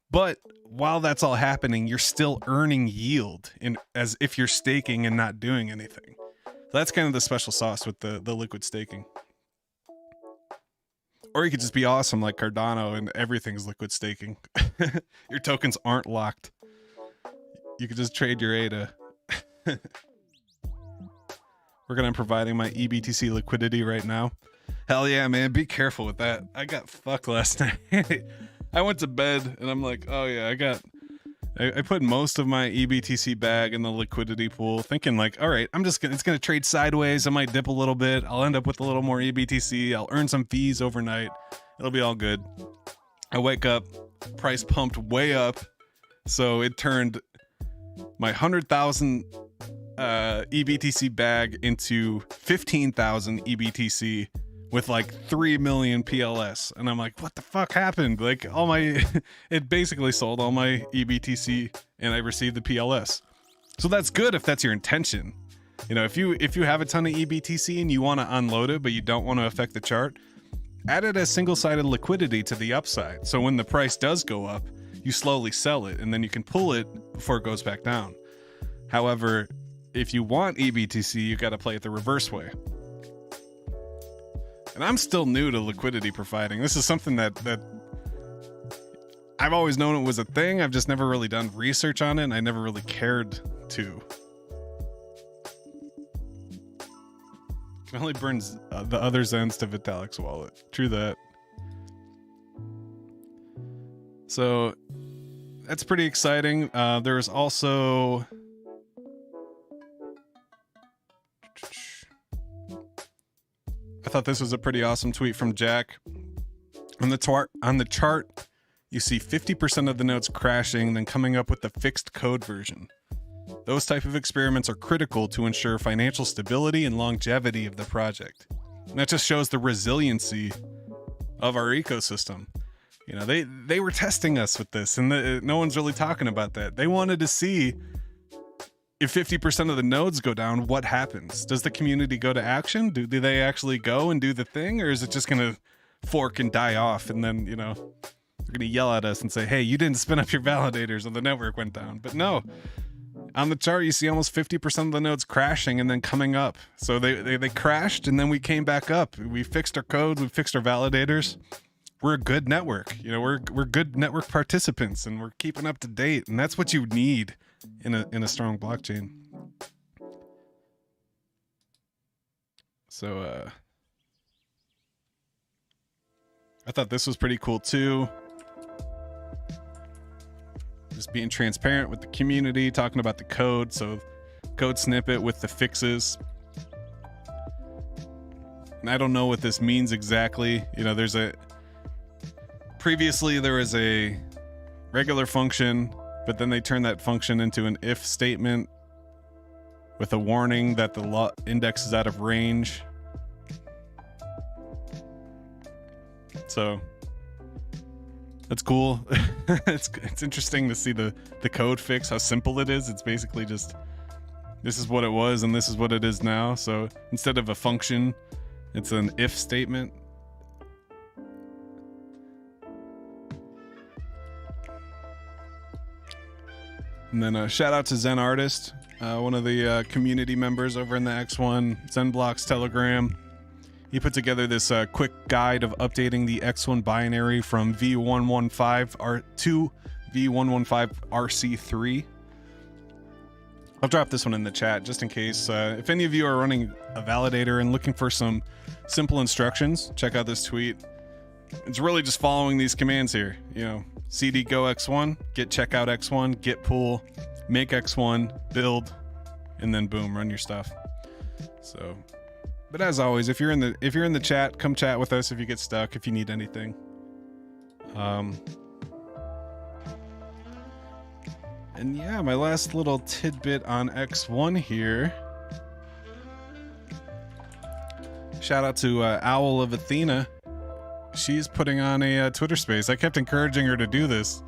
But while that's all happening, you're still earning yield as if you're staking and not doing anything. So that's kind of the special sauce with the liquid staking. Or you could just be awesome like Cardano and everything's liquid staking. Your tokens aren't locked. You could just trade your ADA. Working on providing my E.BTC liquidity right now. Hell yeah, man. Be careful with that. I got fucked last night. I went to bed and I'm like, oh yeah, I put most of my E.BTC bag in the liquidity pool, thinking like, all right, it's gonna trade sideways. I might dip a little bit. I'll end up with a little more E.BTC. I'll earn some fees overnight. It'll be all good. I wake up, price pumped way up, so it turned my 100,000 E.BTC bag into 15,000 E.BTC with like 3 million PLS. And I'm like, what the fuck happened? Like it basically sold all my E.BTC and I received the PLS. So that's good if that's your intention. You know, if you have a ton of E.BTC and you want to unload it, but you don't want to affect the chart, add it as single-sided liquidity to the upside. So when the price does go up, you slowly sell it and then you can pull it before it goes back down. However, if you want E.BTC, you got to play it the reverse way. And I'm still new to liquidity providing. This is something that I've always known it was a thing. I've just never really done research on it, and I never really cared to. Can only burn the other Zens to Vitalik's wallet. True that. So that's pretty exciting. There was also... I thought this was a pretty awesome tweet from Jack. On the chart, you see 50% of the nodes crashing, then coming up with the fixed code version. Those type of experiments are critical to ensure financial stability and longevity of the project. And that just shows the resiliency of our ecosystem. You know, they were testing us with this, and no one's really talking about that. They wanted to see if 50% of the nodes go down, what happens? Does the community go to action? Do they actually go and do the thing? Or is it just going to fork and die off? And then, you know, they're going to yell at us and say, hey, you didn't spin up your validators and the network went down. But no, on the chart, you see almost 50% of the nodes crashing and then coming up. So they crashed and then we came back up. We fixed our code. We fixed our validators. We're a good network. You know, we're good network participants and we're keeping up to date. And that's what you need in a strong blockchain. So I thought this was pretty cool too. Just being transparent with the community, talking about the code. So code snippet with the fixes. And I don't know what this means exactly. You know, previously there was a regular function, but then they turned that function into an if statement with a warning that the index is out of range. So that's cool. It's interesting to see the code fix, how simple it is. It's basically just, this is what it was and this is what it is now. So instead of a function, it's an if statement. And then a shout out to Zen Artist, one of the community members over in the X1 Zen Blocks Telegram. He put together this quick guide of updating the X1 binary from V115 to V115 RC3. I'll drop this one in the chat just in case. If any of you are running a validator and looking for some simple instructions, check out this tweet. It's really just following these commands here. You know, cd go X1, git checkout X1, git pull, make X1, build, and then boom, run your stuff. So, but as always, if you're in the chat, come chat with us if you get stuck, if you need anything. And yeah, my last little tidbit on X1 here. Shout out to Owl of Athena. She's putting on a Twitter space. I kept encouraging her to do this.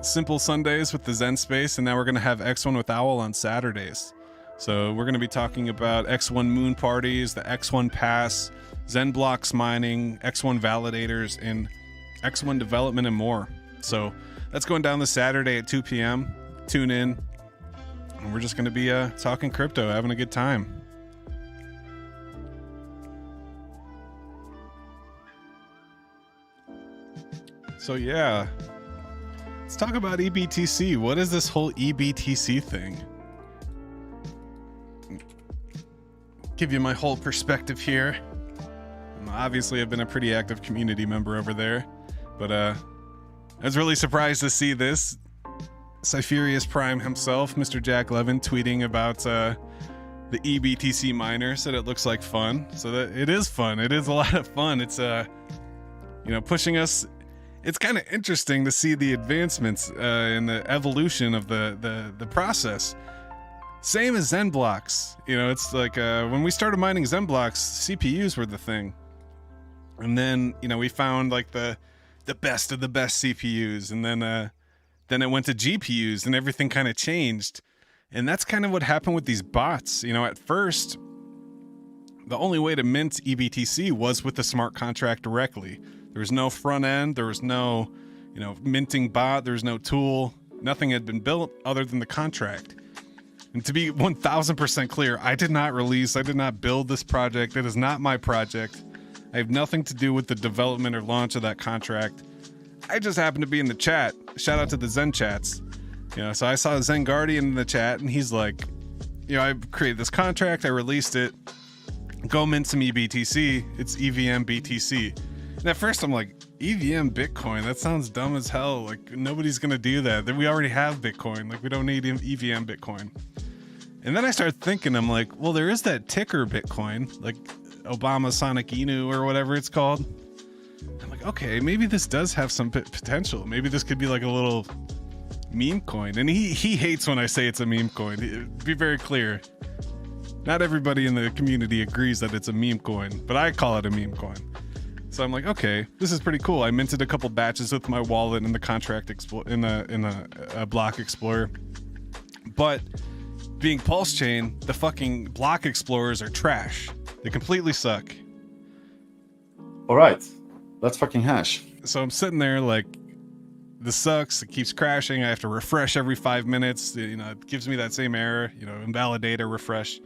simple Sundays with the Zen Space, and now we're going to have X1 with Owl on Saturdays. So we're going to be talking about X1 moon parties, the X1 pass, Zen blocks mining, X1 validators, and X1 development and more. So that's going down this Saturday at 2 p.m. Tune in, and we're just going to be talking crypto, having a good time. So yeah, let's talk about E.BTC. What is this whole E.BTC thing? Give you my whole perspective here. Obviously, I've been a pretty active community member over there, but I was really surprised to see this. Cypherius Prime himself, Mr. Jack Levin, tweeting about the E.BTC miner, said it looks like fun. So that it is fun. It is a lot of fun. It's pushing us. It's kind of interesting to see the advancements in the evolution of the process. Same as Zen blocks. It's like when we started mining Zen blocks, CPUs were the thing. And then, we found like the best of the best CPUs, and then it went to GPUs, and everything kind of changed. And that's kind of what happened with these bots. At first, the only way to mint E.BTC was with the smart contract directly. There was no front end, there was no, minting bot, there was no tool. Nothing had been built other than the contract. And to be 1000% clear, I did not build this project. It is not my project. I have nothing to do with the development or launch of that contract. I just happened to be in the chat. Shout out to the Zen chats. So I saw Zen Guardian in the chat, and he's like, I created this contract, I released it. Go mint some E.BTC. It's EVMBitcoin. And at first I'm like, EVMBitcoin? That sounds dumb as hell. Like, nobody's gonna do that. We already have Bitcoin. Like, we don't need EVMBitcoin. And then I started thinking, I'm like, well, there is that ticker Bitcoin, like Obama Sonic Inu or whatever it's called. I'm like, okay, maybe this does have some potential. Maybe this could be like a little meme coin. And he hates when I say it's a meme coin. Be very clear. Not everybody in the community agrees that it's a meme coin, but I call it a meme coin. So I'm like, okay, this is pretty cool. I minted a couple batches with my wallet in the contract in a block explorer. But being Pulse Chain, the fucking block explorers are trash. They completely suck. All right, let's fucking hash. So I'm sitting there like, this sucks. It keeps crashing. I have to refresh every 5 minutes. It gives me that same error. Invalidate or refresh.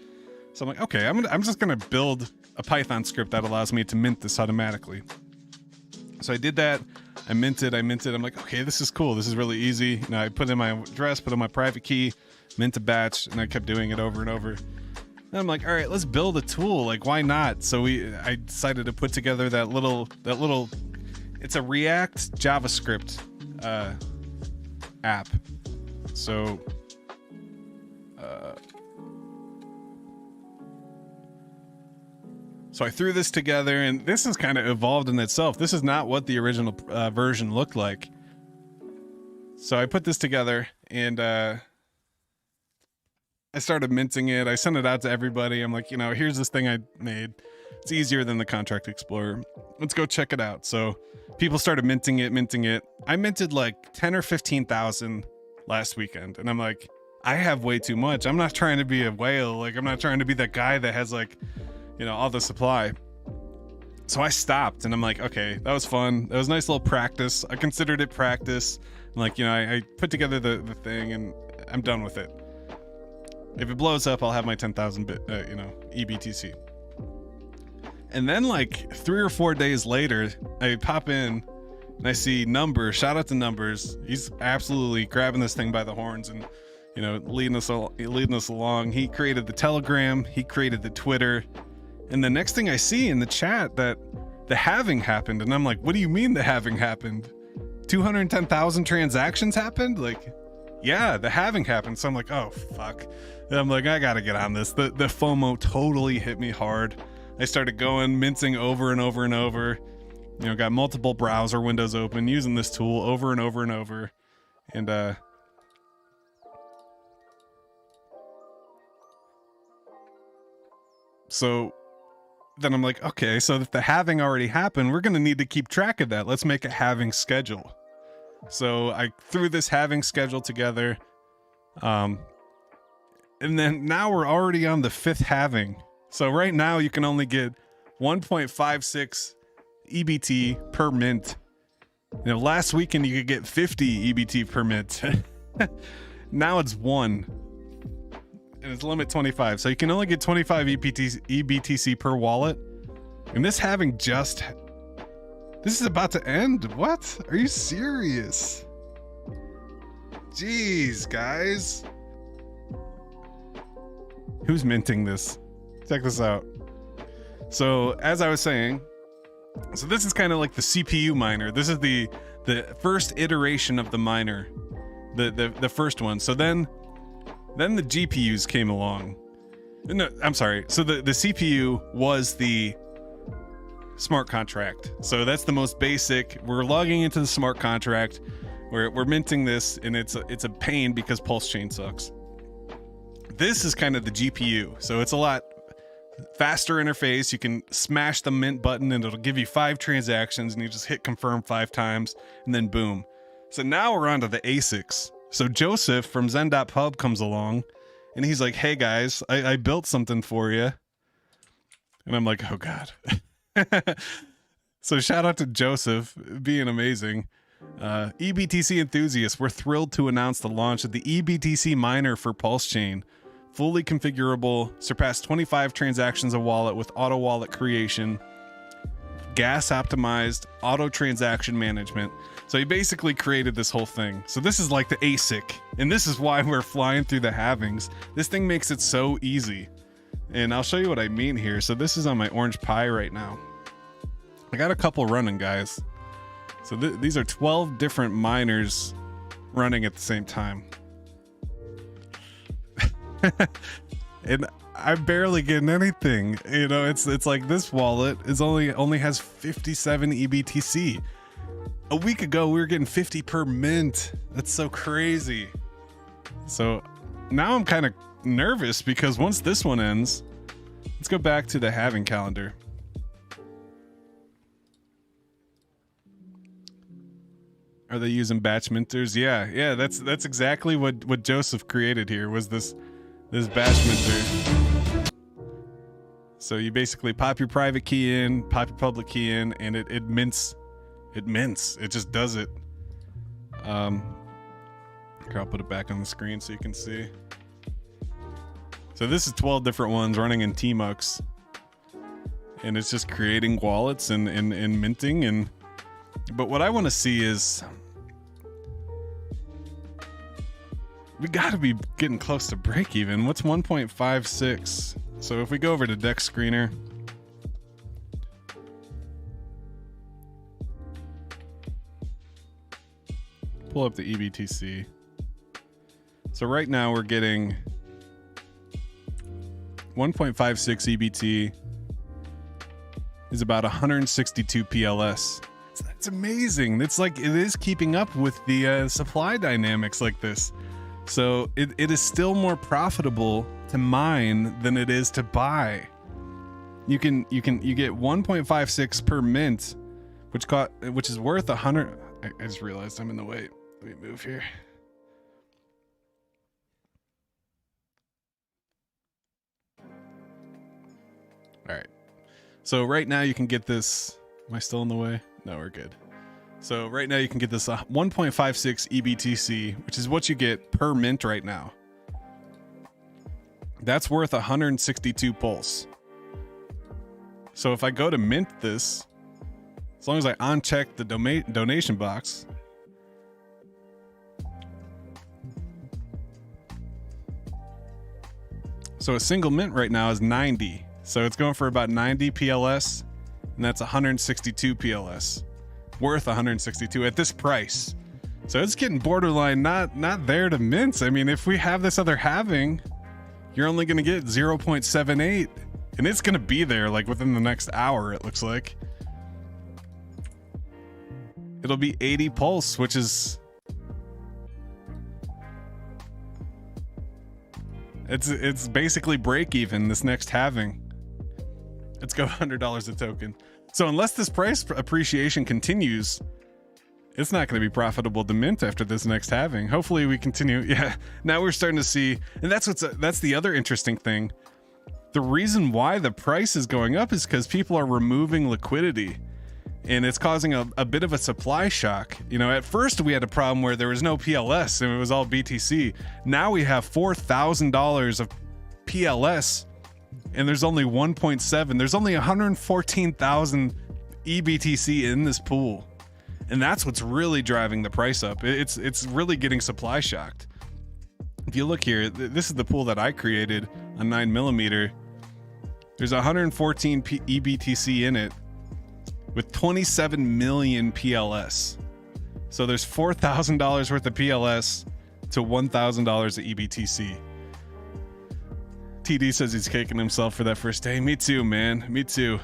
So I'm like, okay, I'm just gonna build a Python script that allows me to mint this automatically. So I did that. I minted. I'm like, okay, this is cool. This is really easy. I put in my address, put in my private key, mint a batch, and I kept doing it over and over. And I'm like, all right, let's build a tool. Like, why not? So I decided to put together that little. It's a React JavaScript app. So I threw this together, and this has kind of evolved in itself. This is not what the original version looked like. So I put this together, and I started minting it. I sent it out to everybody. I'm like, here's this thing I made. It's easier than the Contract Explorer. Let's go check it out. So people started minting it. I minted like 10 or 15,000 last weekend. And I'm like, I have way too much. I'm not trying to be a whale. Like, I'm not trying to be that guy that has like, all the supply. So I stopped, and I'm like, okay, that was fun. That was a nice little practice. I considered it practice. I'm like, I put together the thing, and I'm done with it. If it blows up, I'll have my 10,000 E.BTC. And then like 3 or 4 days later, I pop in and I see Numbers. Shout out to Numbers. He's absolutely grabbing this thing by the horns and leading us along. He created the Telegram. He created the Twitter. And the next thing I see in the chat that the halving happened, and I'm like, what do you mean the halving happened? 210,000 transactions happened? Like, yeah, the halving happened. So I'm like, oh fuck. And I'm like, I gotta get on this. The FOMO totally hit me hard. I started minting over and over and over. Got multiple browser windows open, using this tool over and over and over. And so then I'm like, okay, so if the halving already happened, we're going to need to keep track of that. Let's make a halving schedule. So I threw this halving schedule together. And then now we're already on the 5th halving. So right now you can only get 1.56 EBT per mint. You know, last weekend you could get 50 EBT per mint. Now it's 1. And it's limit 25. So you can only get 25 EBTC per wallet. And this halving this is about to end. What? Are you serious? Jeez, guys. Who's minting this? Check this out. So as I was saying, so this is kind of like the CPU miner. This is the first iteration of the miner, the first one. So then the GPUs came along. No, I'm sorry. So the CPU was the smart contract. So that's the most basic. We're logging into the smart contract. We're minting this, and it's a pain because Pulse Chain sucks. This is kind of the GPU. So it's a lot faster interface. You can smash the mint button and it'll give you 5 transactions, and you just hit confirm 5 times and then boom. So now we're on to the ASICs. So Joseph from Zen.pub comes along and he's like, hey guys, I built something for you. And I'm like, oh God. So shout out to Joseph being amazing. E.BTC enthusiasts, we're thrilled to announce the launch of the E.BTC miner for Pulse Chain. Fully configurable, surpassed 25 transactions a wallet with auto wallet creation, gas optimized, auto transaction management. So he basically created this whole thing. So this is like the ASIC, and this is why we're flying through the halvings. This thing makes it so easy. And I'll show you what I mean here. So this is on my Orange Pi right now. I got a couple running, guys. So these are 12 different miners running at the same time. And I'm barely getting anything. You know, it's like this wallet is only has 57 EBTC. A week ago we were getting 50 per mint. That's so crazy. So now I'm kind of nervous because once this one ends, let's go back to the halving calendar. Are they using batch minters? Yeah, that's exactly what Joseph created here, was this batch minter. So you basically pop your private key in, pop your public key in, and it mints. It mints. It just does it. Here, I'll put it back on the screen so you can see. So this is 12 different ones running in Tmux. And it's just creating wallets and minting. But what I want to see is, we got to be getting close to break even. What's 1.56? So if we go over to Dex Screener, pull up the E.BTC. So right now we're getting 1.56 EBT is about 162 PLS. So that's amazing. It's like, it is keeping up with the supply dynamics like this. So it is still more profitable to mine than it is to buy. You get 1.56 per mint, which is worth 100. I just realized I'm in the way. Let me move here. All right. So right now you can get this. Am I still in the way? No, we're good. So right now you can get this 1.56 EBTC, which is what you get per mint right now. That's worth 162 pulse. So if I go to mint this, as long as I uncheck the donation box, so a single mint right now is 90. So it's going for about 90 PLS, and that's 162 PLS. Worth 162 at this price. So it's getting borderline not there to mints. I mean, if we have this other halving, you're only going to get 0.78, and it's going to be there like within the next hour, it looks like. It'll be 80 pulse, which is, it's basically break even this next halving. Let's go $100 a token. So unless this price appreciation continues, it's not going to be profitable to mint after this next halving. Hopefully we continue. Yeah, now we're starting to see, and that's the other interesting thing. The reason why the price is going up is because people are removing liquidity, and it's causing a bit of a supply shock. You know, at first we had a problem where there was no PLS and it was all BTC. Now we have $4,000 of PLS and there's only 1.7. There's only 114,000 E.BTC in this pool. And that's what's really driving the price up. It's really getting supply shocked. If you look here, this is the pool that I created on 9mm. There's 114 E.BTC in it with 27 million PLS. So there's $4,000 worth of PLS to $1,000 of E.BTC. TD says he's kicking himself for that first day. Me too, man. Me too.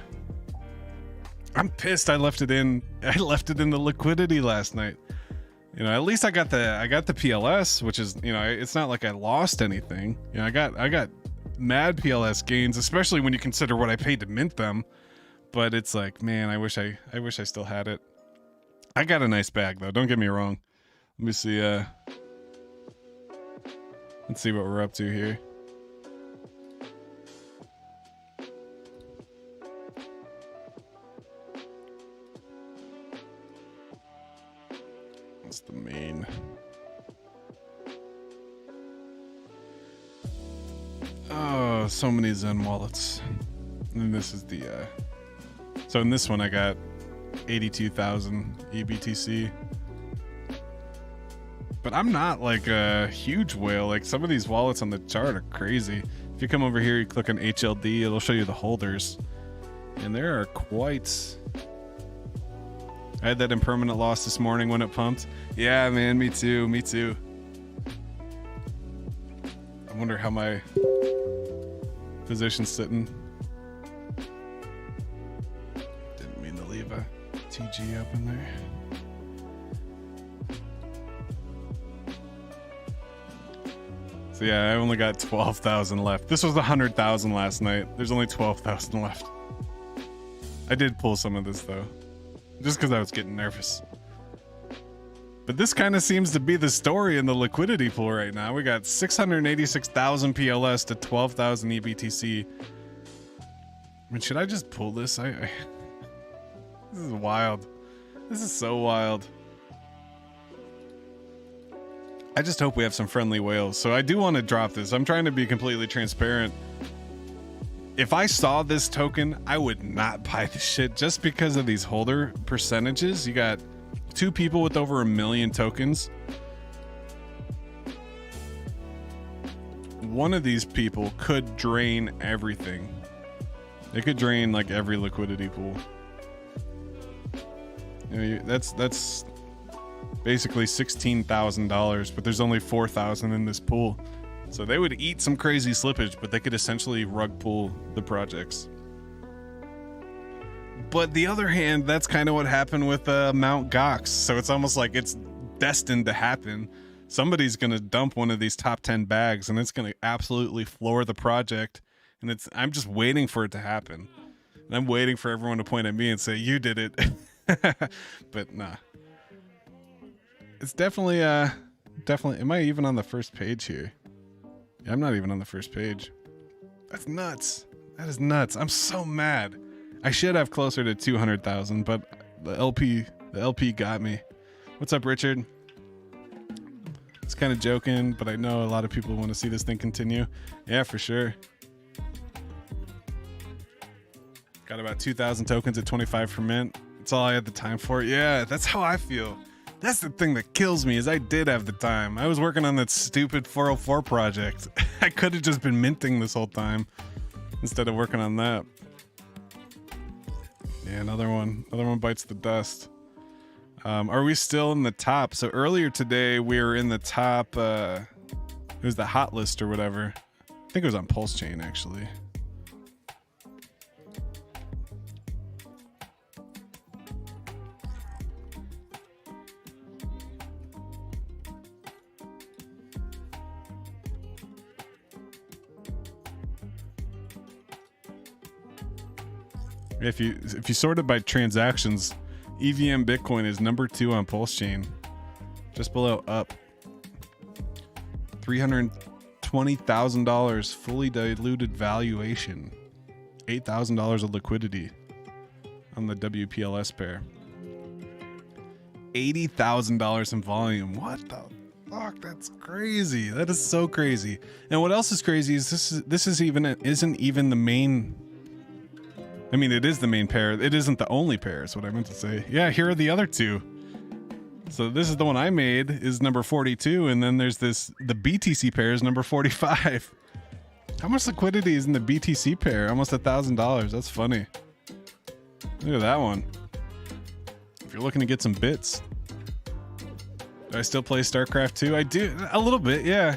I'm pissed I left it in the liquidity last night. You know, at least I got the PLS, which is, you know, it's not like I lost anything. You know, I got mad PLS gains, especially when you consider what I paid to mint them. But it's like, man, I wish I still had it. I got a nice bag though, don't get me wrong. Let me see, let's see what we're up to here. What's the main? Oh, so many Zen wallets. And this is the so in this one I got 82,000 E.BTC. But I'm not like a huge whale. Like some of these wallets on the chart are crazy. If you come over here, you click on HLD, it'll show you the holders. And there are quite... I had that impermanent loss this morning when it pumped. Yeah, man, me too, me too. I wonder how my position's sitting. Didn't mean to leave a TG up in there. So yeah, I only got 12,000 left. This was 100,000 last night. There's only 12,000 left. I did pull some of this though, just because I was getting nervous. But this kind of seems to be the story in the liquidity pool right now. We got 686,000 PLS to 12,000 E.BTC. I mean, should I just pull this? This is wild. This is so wild. I just hope we have some friendly whales. So I do want to drop this. I'm trying to be completely transparent. If I saw this token, I would not buy this shit just because of these holder percentages. You got 2 people with over 1 million tokens. One of these people could drain everything. They could drain like every liquidity pool. You know, that's basically $16,000, but there's only 4,000 in this pool. So they would eat some crazy slippage, but they could essentially rug pull the projects. But the other hand, that's kind of what happened with Mount Gox. So it's almost like it's destined to happen. Somebody's going to dump one of these top 10 bags and it's going to absolutely floor the project. And I'm just waiting for it to happen. And I'm waiting for everyone to point at me and say, you did it. But nah. It's definitely, am I even on the first page here? Yeah, I'm not even on the first page. That's nuts. That is nuts. I'm so mad. I should have closer to 200,000, but the LP got me. What's up, Richard? It's kind of joking, but I know a lot of people want to see this thing continue. Yeah, for sure. Got about 2,000 tokens at 25 per mint. That's all I had the time for. Yeah, that's how I feel. That's the thing that kills me is I did have the time. I was working on that stupid 404 project. I could have just been minting this whole time instead of working on that. Yeah, another one bites the dust. Are we still in the top? So earlier today we were in the top, it was the hot list or whatever. I think it was on Pulse Chain actually. If you sort it by transactions, EVMBitcoin is number 2 on Pulse Chain, just below up. $320,000 fully diluted valuation, $8,000 of liquidity on the WPLS pair, $80,000 in volume. What the fuck? That's crazy. That is so crazy. And what else is crazy is this isn't even the main. I mean, it is the main pair. It isn't the only pair, is what I meant to say. Yeah, here are the other two. So this is the one I made, is number 42, and then there's the BTC pair is number 45. How much liquidity is in the BTC pair? Almost $1,000. That's funny. Look at that one. If you're looking to get some bits. Do I still play StarCraft 2? I do, a little bit, yeah.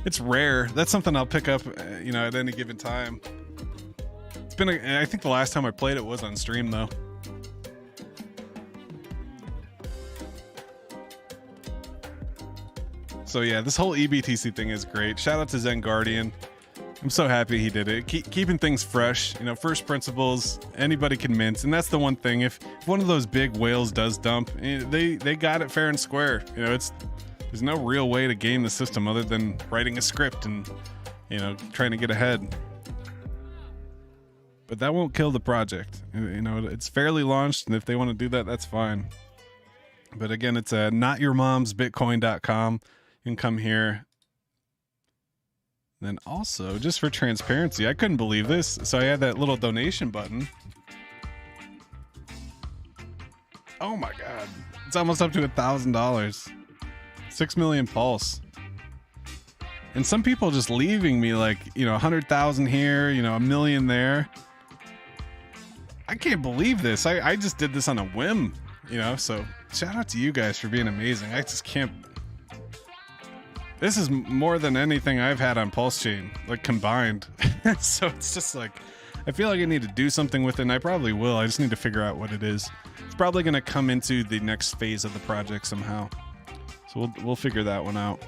It's rare. That's something I'll pick up, at any given time. It's been, I think the last time I played it was on stream, though. So yeah, this whole E.BTC thing is great. Shout out to Zen Guardian. I'm so happy he did it. Keeping things fresh, first principles, anybody can mint. And that's the one thing. If one of those big whales does dump, they got it fair and square. There's no real way to game the system other than writing a script and, trying to get ahead. But that won't kill the project. It's fairly launched, and if they want to do that, that's fine. But again, it's notyourmomsbitcoin.com. You can come here. Then also, just for transparency, I couldn't believe this. So I had that little donation button. Oh my God. It's almost up to $1,000. 6 million pulse. And some people just leaving me like, 100,000 here, a million there. I can't believe this. I just did this on a whim, so shout out to you guys for being amazing. I just can't. This is more than anything I've had on Pulse Chain, like combined. So it's just like, I feel like I need to do something with it, and I probably will. I just need to figure out what it is. It's probably going to come into the next phase of the project somehow. So we'll figure that one out.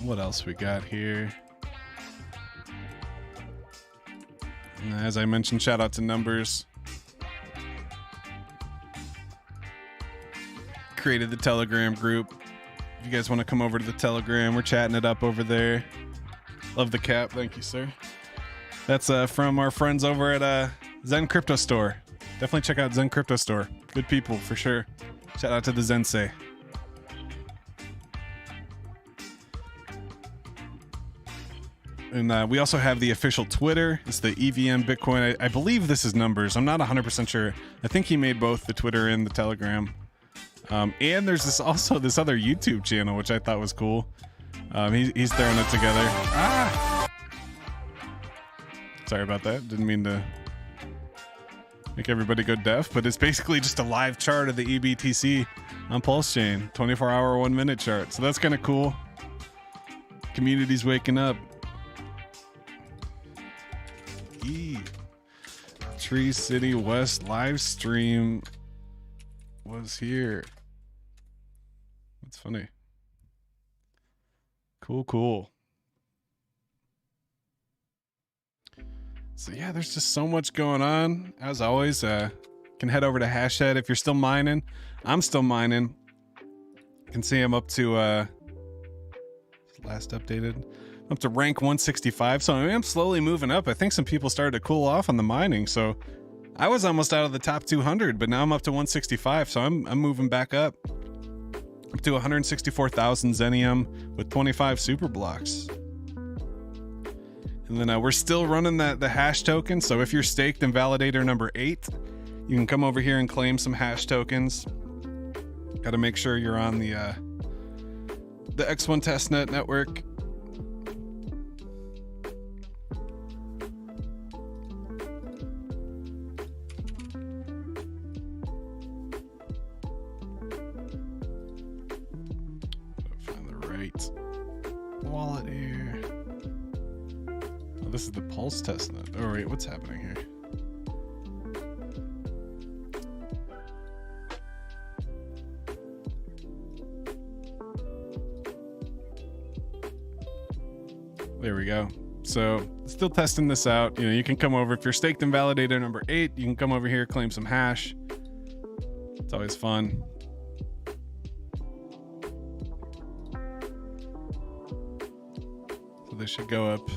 What else we got here? As I mentioned, shout out to Numbers. Created the Telegram group. If you guys want to come over to the Telegram, we're chatting it up over there. Love the cap. Thank you, sir. That's from our friends over at Zen Crypto Store. Definitely check out Zen Crypto Store. Good people, for sure. Shout out to the Zensei. And we also have the official Twitter. It's the EVMBitcoin. I believe this is Numbers. I'm not 100% sure. I think he made both the Twitter and the Telegram. And there's also this other YouTube channel, which I thought was cool. He's throwing it together. Sorry about that. Didn't mean to make everybody go deaf, but it's basically just a live chart of the E.BTC on Pulse Chain. 24-hour, 1-minute chart. So that's kind of cool. Community's waking up. Tree City West live stream was here. That's funny. Cool. So yeah, there's just so much going on. As always, can head over to Hashhead if you're still mining. I'm still mining. You can see I'm up to last updated. Up to rank 165, so I am slowly moving up. I think some people started to cool off on the mining, so I was almost out of the top 200, but now I'm up to 165, so I'm moving back up to 164,000 Zenium with 25 super blocks. And then we're still running the hash token, so if you're staked in validator number 8, you can come over here and claim some hash tokens. Got to make sure you're on the X1 testnet network. Wallet here. Oh, this is the Pulse testnet. Oh wait, what's happening here? There we go. So still testing this out. You know, you can come over if you're staked and validator number 8. You can come over here, claim some hash. It's always fun. So this should go up,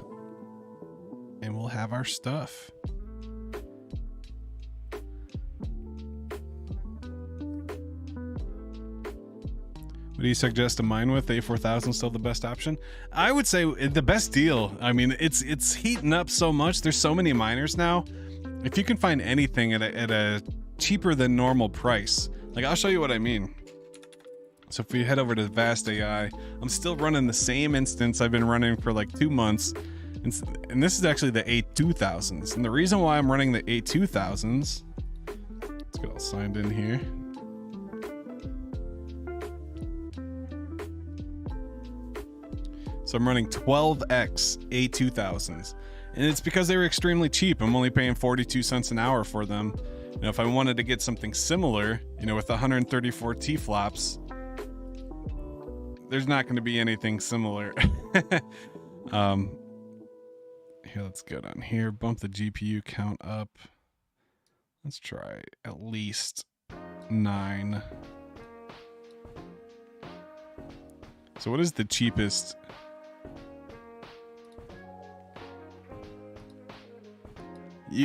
and we'll have our stuff. What do you suggest to mine with? The A4000 still the best option? I would say the best deal. I mean, it's heating up so much. There's so many miners now. If you can find anything at a cheaper than normal price, like I'll show you what I mean. So if we head over to Vast AI, I'm still running the same instance I've been running for like 2 months. And this is actually the A2000s. And the reason why I'm running the A2000s, let's get all signed in here. So I'm running 12x A2000s, and it's because they were extremely cheap. I'm only paying 42 cents an hour for them. You know, if I wanted to get something similar, you know, with 134 T-flops, there's not going to be anything similar. Here, let's go down here, bump the GPU count up. Let's try at least 9. So what is the cheapest?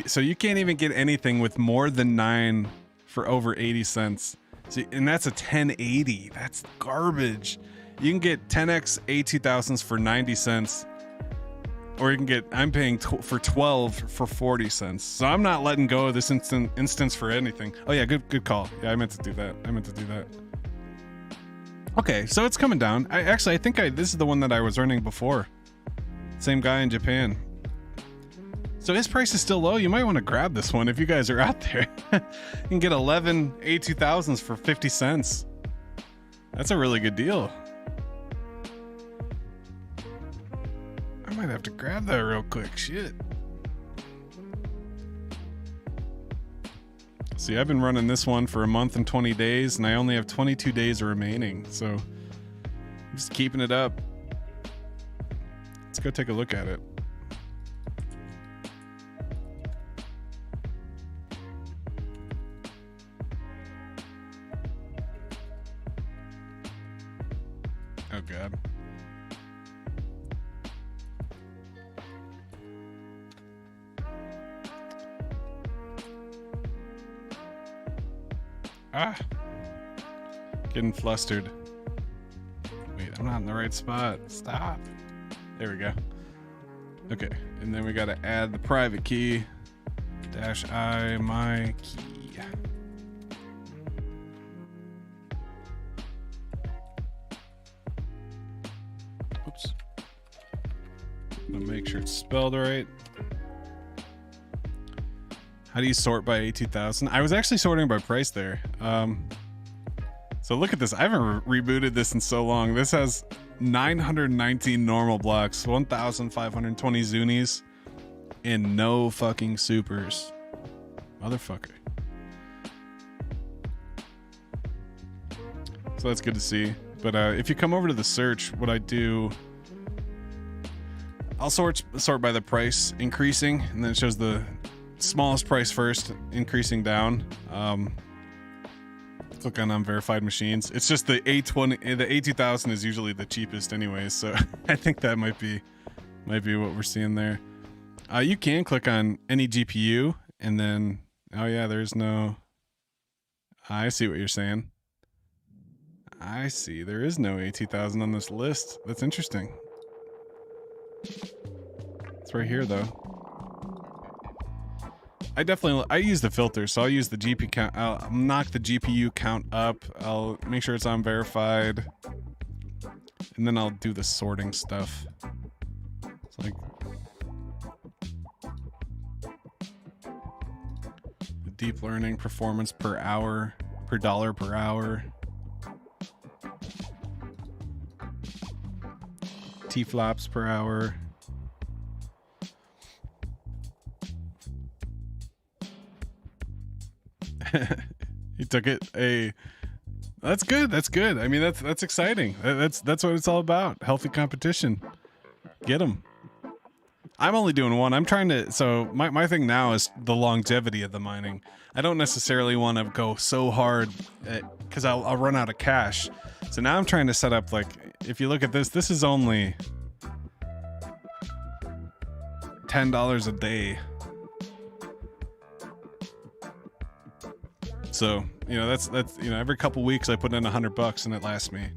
So you can't even get anything with more than 9 for over 80 cents. See, and that's a 1080. That's garbage. You can get 10x A2000s for 90 cents. Or you can get, I'm paying for 12 for 40 cents. So I'm not letting go of this instance for anything. Oh yeah, good call. Yeah, I meant to do that. Okay, so it's coming down. I think this is the one that I was earning before. Same guy in Japan. So his price is still low. You might want to grab this one if you guys are out there. You can get 11 A2000s for 50 cents. That's a really good deal. I might have to grab that real quick. Shit. See, I've been running this one for a month and 20 days, and I only have 22 days remaining. So I'm just keeping it up. Let's go take a look at it. Oh God. Ah. Getting flustered. Wait, I'm not in the right spot. Stop. There we go. Okay, and then we got to add the private key. -I my key. Oops. I'm gonna make sure it's spelled right. How do you sort by A2000? I was actually sorting by price there. So look at this. I haven't rebooted this in so long. This has 919 normal blocks, 1,520 Zunis, and no fucking supers. Motherfucker. So that's good to see. But if you come over to the search, what I do, I'll sort by the price increasing, and then it shows the smallest price first, increasing down. Click on unverified machines. It's just the A2000 is usually the cheapest anyways, so I think that might be what we're seeing there. You can click on any GPU, and then oh yeah, there's no. I see what you're saying. I see there is no A2000 on this list. That's interesting. It's right here though. I use the filter, so I'll use the GPU count. I'll knock the GPU count up. I'll make sure it's unverified, and then I'll do the sorting stuff. It's like the deep learning performance per hour, per dollar per hour. T-flops per hour. He took it. That's good. That's good. I mean, that's exciting. That's what it's all about. Healthy competition. Get them. I'm only doing one. I'm trying to, so my thing now is the longevity of the mining. I don't necessarily want to go so hard because I'll run out of cash. So now I'm trying to set up, like, if you look at this, this is only $10 a day. So, you know, that's, you know, every couple weeks I put in $100 and it lasts me.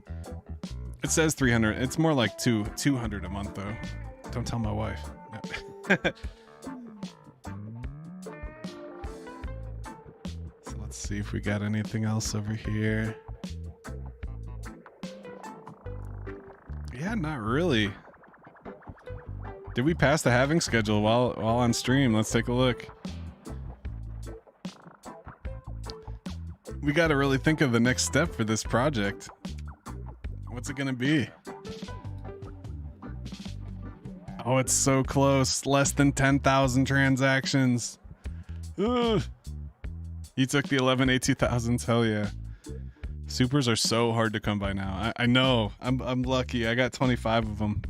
It says 300. It's more like 200 a month though. Don't tell my wife. No. So let's see if we got anything else over here. Yeah, not really. Did we pass the halving schedule while on stream? Let's take a look. We got to really think of the next step for this project. What's it gonna be? Oh, it's so close. Less than 10,000 transactions. Ugh. You took the 11 A2000s. Hell yeah. Supers are so hard to come by now. I know. I'm lucky. I got 25 of them.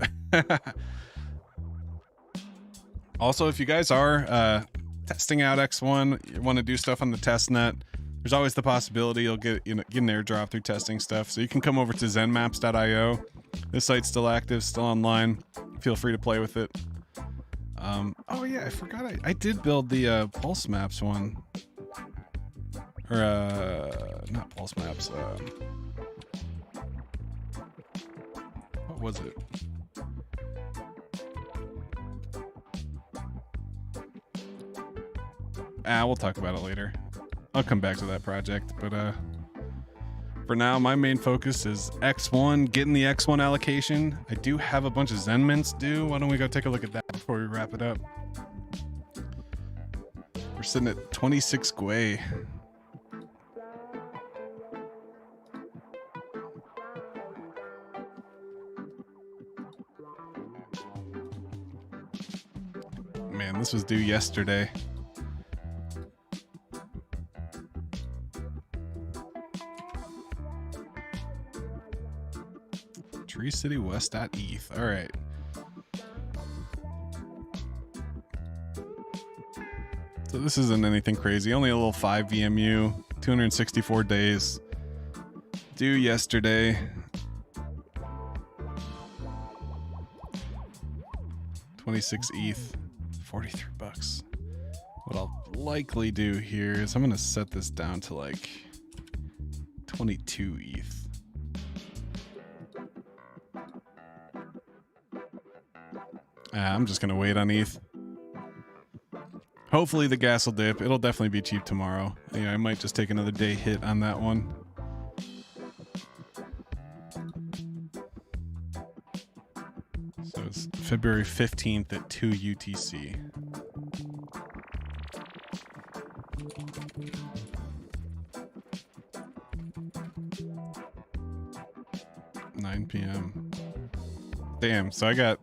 Also, if you guys are testing out X1, you want to do stuff on the test net, there's always the possibility you'll get an airdrop through testing stuff. So you can come over to zenmaps.io. This site's still active, still online. Feel free to play with it. Oh yeah, I forgot I did build the pulse maps one. Or not pulse maps. What was it? We'll talk about it later. I'll come back to that project, but for now, my main focus is X1, getting the X1 allocation. I do have a bunch of Zen mints due. Why don't we go take a look at that before we wrap it up? We're sitting at 26 Gwei. Man, this was due yesterday. TreeCityWest.eth. All right. So this isn't anything crazy. Only a little 5 VMU, 264 days. Due yesterday. 26 ETH, 43 bucks. What I'll likely do here is I'm going to set this down to like 22 ETH. I'm just going to wait on ETH. Hopefully the gas will dip. It'll definitely be cheap tomorrow. Yeah, I might just take another day hit on that one. So it's February 15th at 2 UTC. PM. Damn, so I got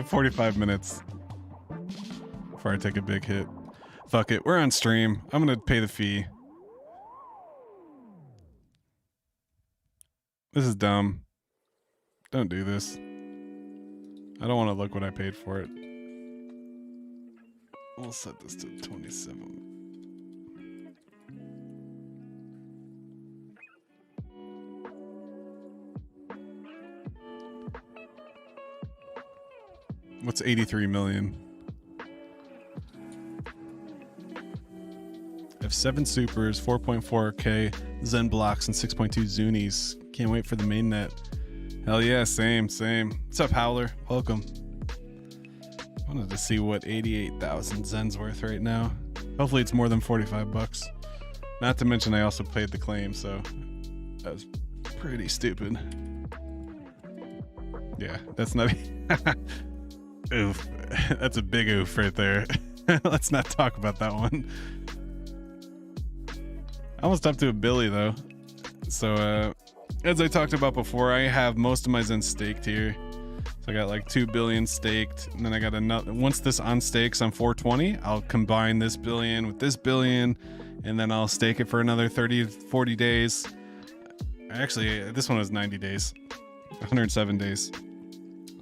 45 minutes before I take a big hit. Fuck it, we're on stream. I'm gonna pay the fee. This is dumb. Don't do this. I don't want to look what I paid for it. We'll set this to 27. What's 83 million? I have 7 supers, 4.4k Zen blocks, and 6.2 Zunis. Can't wait for the mainnet. Hell yeah, same. What's up, Howler? Welcome. Wanted to see what 88,000 Zen's worth right now. Hopefully it's more than 45 bucks. Not to mention I also paid the claim, so that was pretty stupid. Yeah, that's not... Oof. That's a big oof right there. Let's not talk about that one. Almost up to a billy though. So as I talked about before, I have most of my Zen staked here. So I got like 2 billion staked, and then I got another. Once this unstakes on 420, I'll combine this billion with this billion, and then I'll stake it for another 30 40 days. Actually, this one was 90 days, 107 days.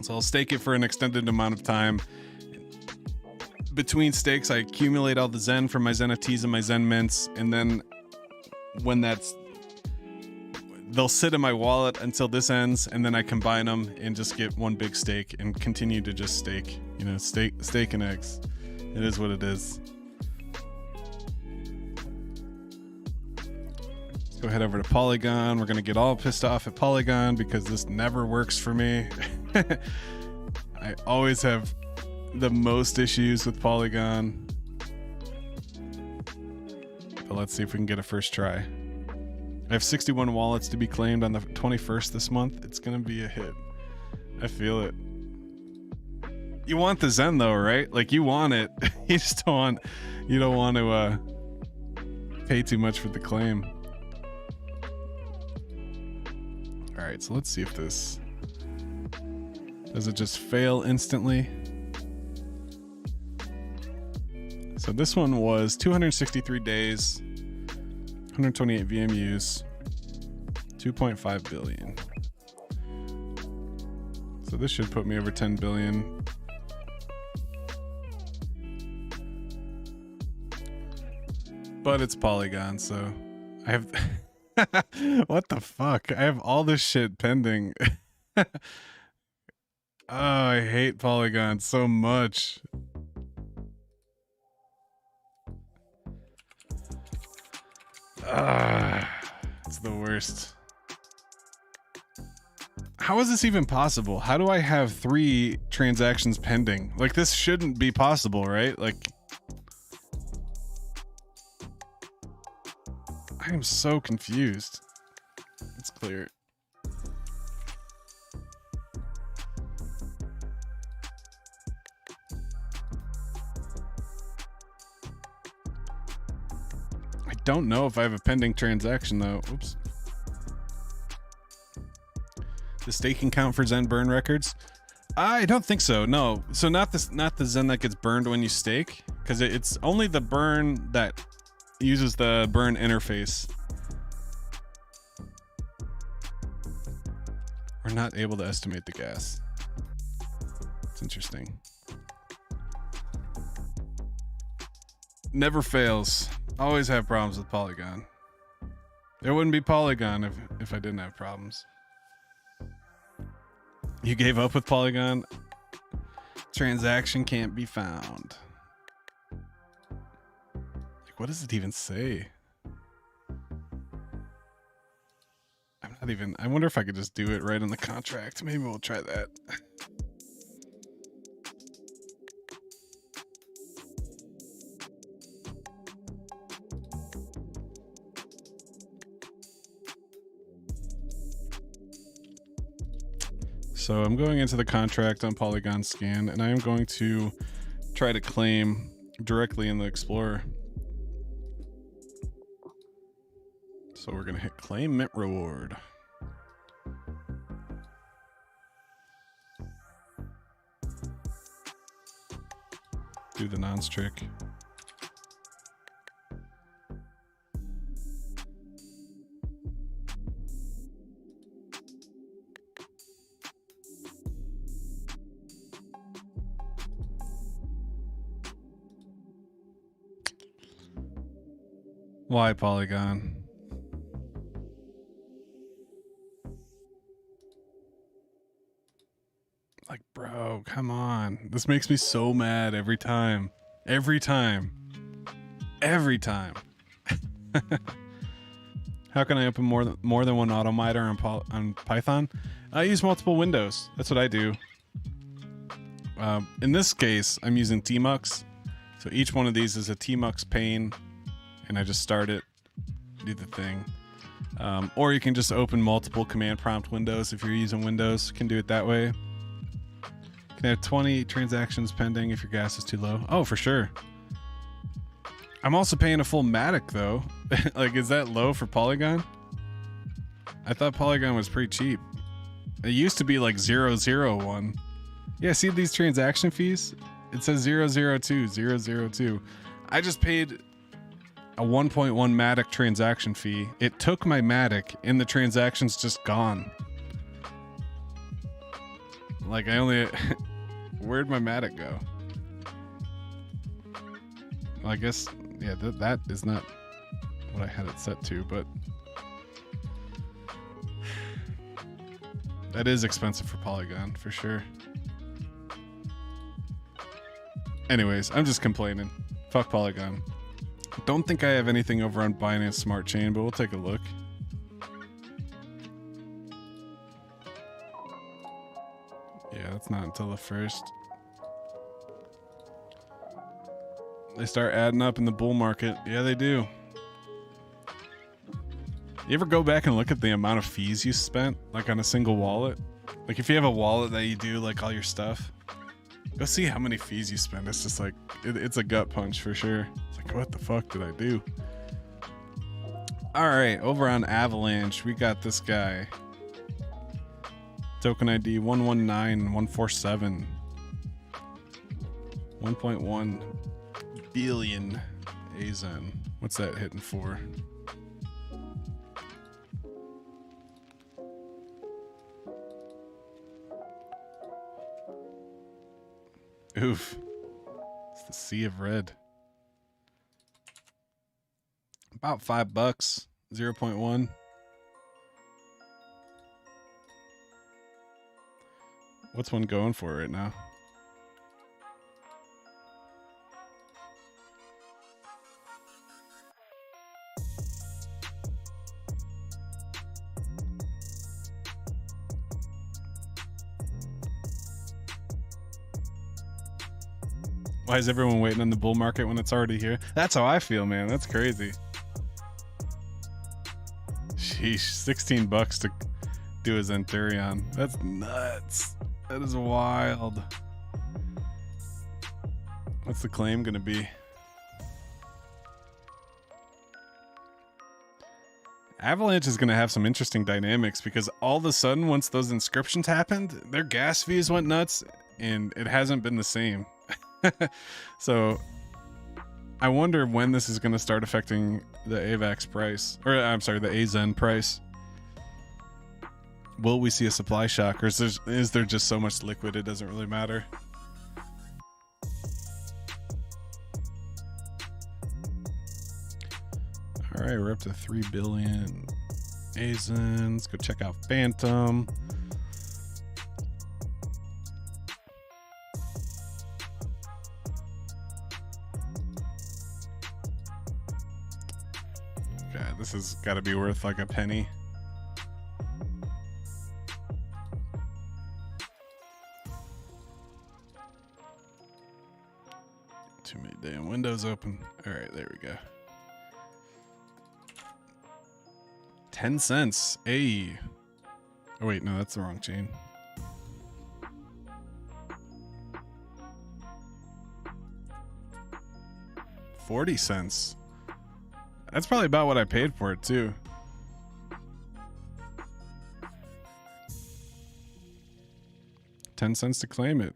So I'll stake it for an extended amount of time. Between stakes, I accumulate all the Zen from my Zen NFTs and my Zen mints, and then when they'll sit in my wallet until this ends, and then I combine them and just get one big stake and continue to just stake. You know, steak and eggs. It is what it is. Let's go head over to Polygon. We're gonna get all pissed off at Polygon because this never works for me. I always have the most issues with Polygon. But let's see if we can get a first try. I have 61 wallets to be claimed on the 21st this month. It's gonna be a hit. I feel it. You want the Zen though, right? Like you want it. You just don't want to pay too much for the claim. All right, so let's see if this does it just fail instantly. So this one was 263 days, 128 VMUs, 2.5 billion. So this should put me over 10 billion. But it's Polygon, so I have what the fuck? I have all this shit pending. Oh, I hate Polygon so much. It's the worst. How is this even possible? How do I have 3 transactions pending? Like this shouldn't be possible, right? Like I am so confused. It's clear. I don't know if I have a pending transaction though. Oops. The staking count for Zen burn records? I don't think so. No. So not the Zen that gets burned when you stake, because it's only the burn that uses the burn interface. We're not able to estimate the gas. It's interesting. Never fails. Always have problems with Polygon. There wouldn't be Polygon if I didn't have problems. You gave up with Polygon? Transaction can't be found. Like, what does it even say? I'm not even... I wonder if I could just do it right in the contract. Maybe we'll try that. So I'm going into the contract on Polygon Scan, and I am going to try to claim directly in the Explorer. So we're going to hit claim mint reward. Do the nonce trick. Why Polygon? Like, bro, come on. This makes me so mad every time. Every time. Every time. How can I open more than one automiter on Python? I use multiple windows. That's what I do. In this case, I'm using tmux. So each one of these is a tmux pane. And I just start it, do the thing. Or you can just open multiple command prompt windows if you're using Windows. You can do it that way. You can have 20 transactions pending if your gas is too low. Oh, for sure. I'm also paying a full Matic though. Like, is that low for Polygon? I thought Polygon was pretty cheap. It used to be like 001. Yeah, see these transaction fees? It says 002, 002. I just paid a 1.1 Matic transaction fee. It took my Matic and the transaction's just gone. Like I only, where'd my Matic go? Well, I guess, yeah, that is not what I had it set to, but that is expensive for Polygon for sure. Anyways, I'm just complaining. Fuck Polygon. Don't think I have anything over on Binance Smart Chain, but we'll take a look. Yeah, that's not until the 1st. They start adding up in the bull market. Yeah, they do. You ever go back and look at the amount of fees you spent, like on a single wallet? Like if you have a wallet that you do like all your stuff, go see how many fees you spend. It's just like, it's a gut punch for sure. It's like, what the fuck did I do? All right, over on Avalanche, we got this guy. Token ID 119147. 1.1 billion XEN. What's that hitting for? Oof. It's the sea of red. About $5. 0.1. What's one going for right now? Why is everyone waiting on the bull market when it's already here? That's how I feel, man. That's crazy. Sheesh, $16 to do a Centurion. That's nuts. That is wild. What's the claim gonna be? Avalanche is gonna have some interesting dynamics because all of a sudden, once those inscriptions happened, their gas fees went nuts and it hasn't been the same. So I wonder when this is going to start affecting the AVAX price, or I'm sorry, the XEN price. Will we see a supply shock, or is there just so much liquid it doesn't really matter? All right, we're up to 3 billion XEN. Let's go check out Phantom. This has got to be worth like a penny. Too many damn windows open. All right, there we go. 10 cents. Hey. Oh wait, no, that's the wrong chain. $0.40. That's probably about what I paid for it too. $0.10 to claim it.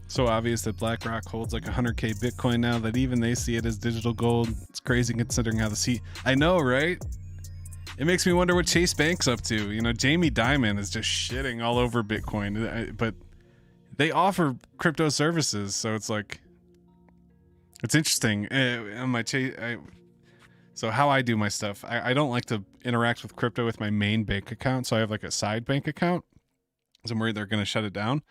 So obvious that BlackRock holds like 100K Bitcoin now that even they see it as digital gold. It's crazy considering how the C. I know, right? It makes me wonder what Chase Bank's up to. You know, Jamie Dimon is just shitting all over Bitcoin, but they offer crypto services, so it's like, it's interesting. On my so how I do my stuff, I don't like to interact with crypto with my main bank account, so I have like a side bank account. So I'm worried they're going to shut it down.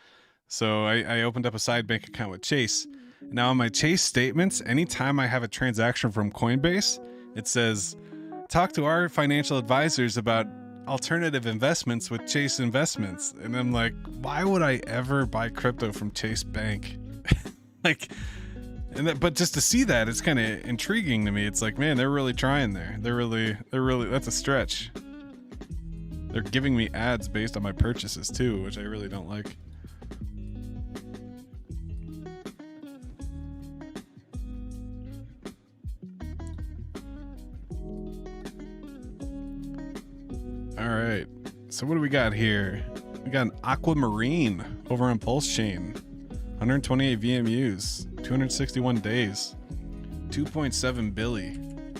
So I opened up a side bank account with Chase. Now on my Chase statements, anytime I have a transaction from Coinbase, it says, talk to our financial advisors about alternative investments with Chase Investments. And I'm like, why would I ever buy crypto from Chase Bank? Like, but just to see that, it's kind of intriguing to me. It's like, man, they're really trying there. They're really, that's a stretch. They're giving me ads based on my purchases too, which I really don't like. All right, so what do we got here? We got an Aquamarine over on Pulse Chain, 128 VMUs, 261 days, 2.7 billion.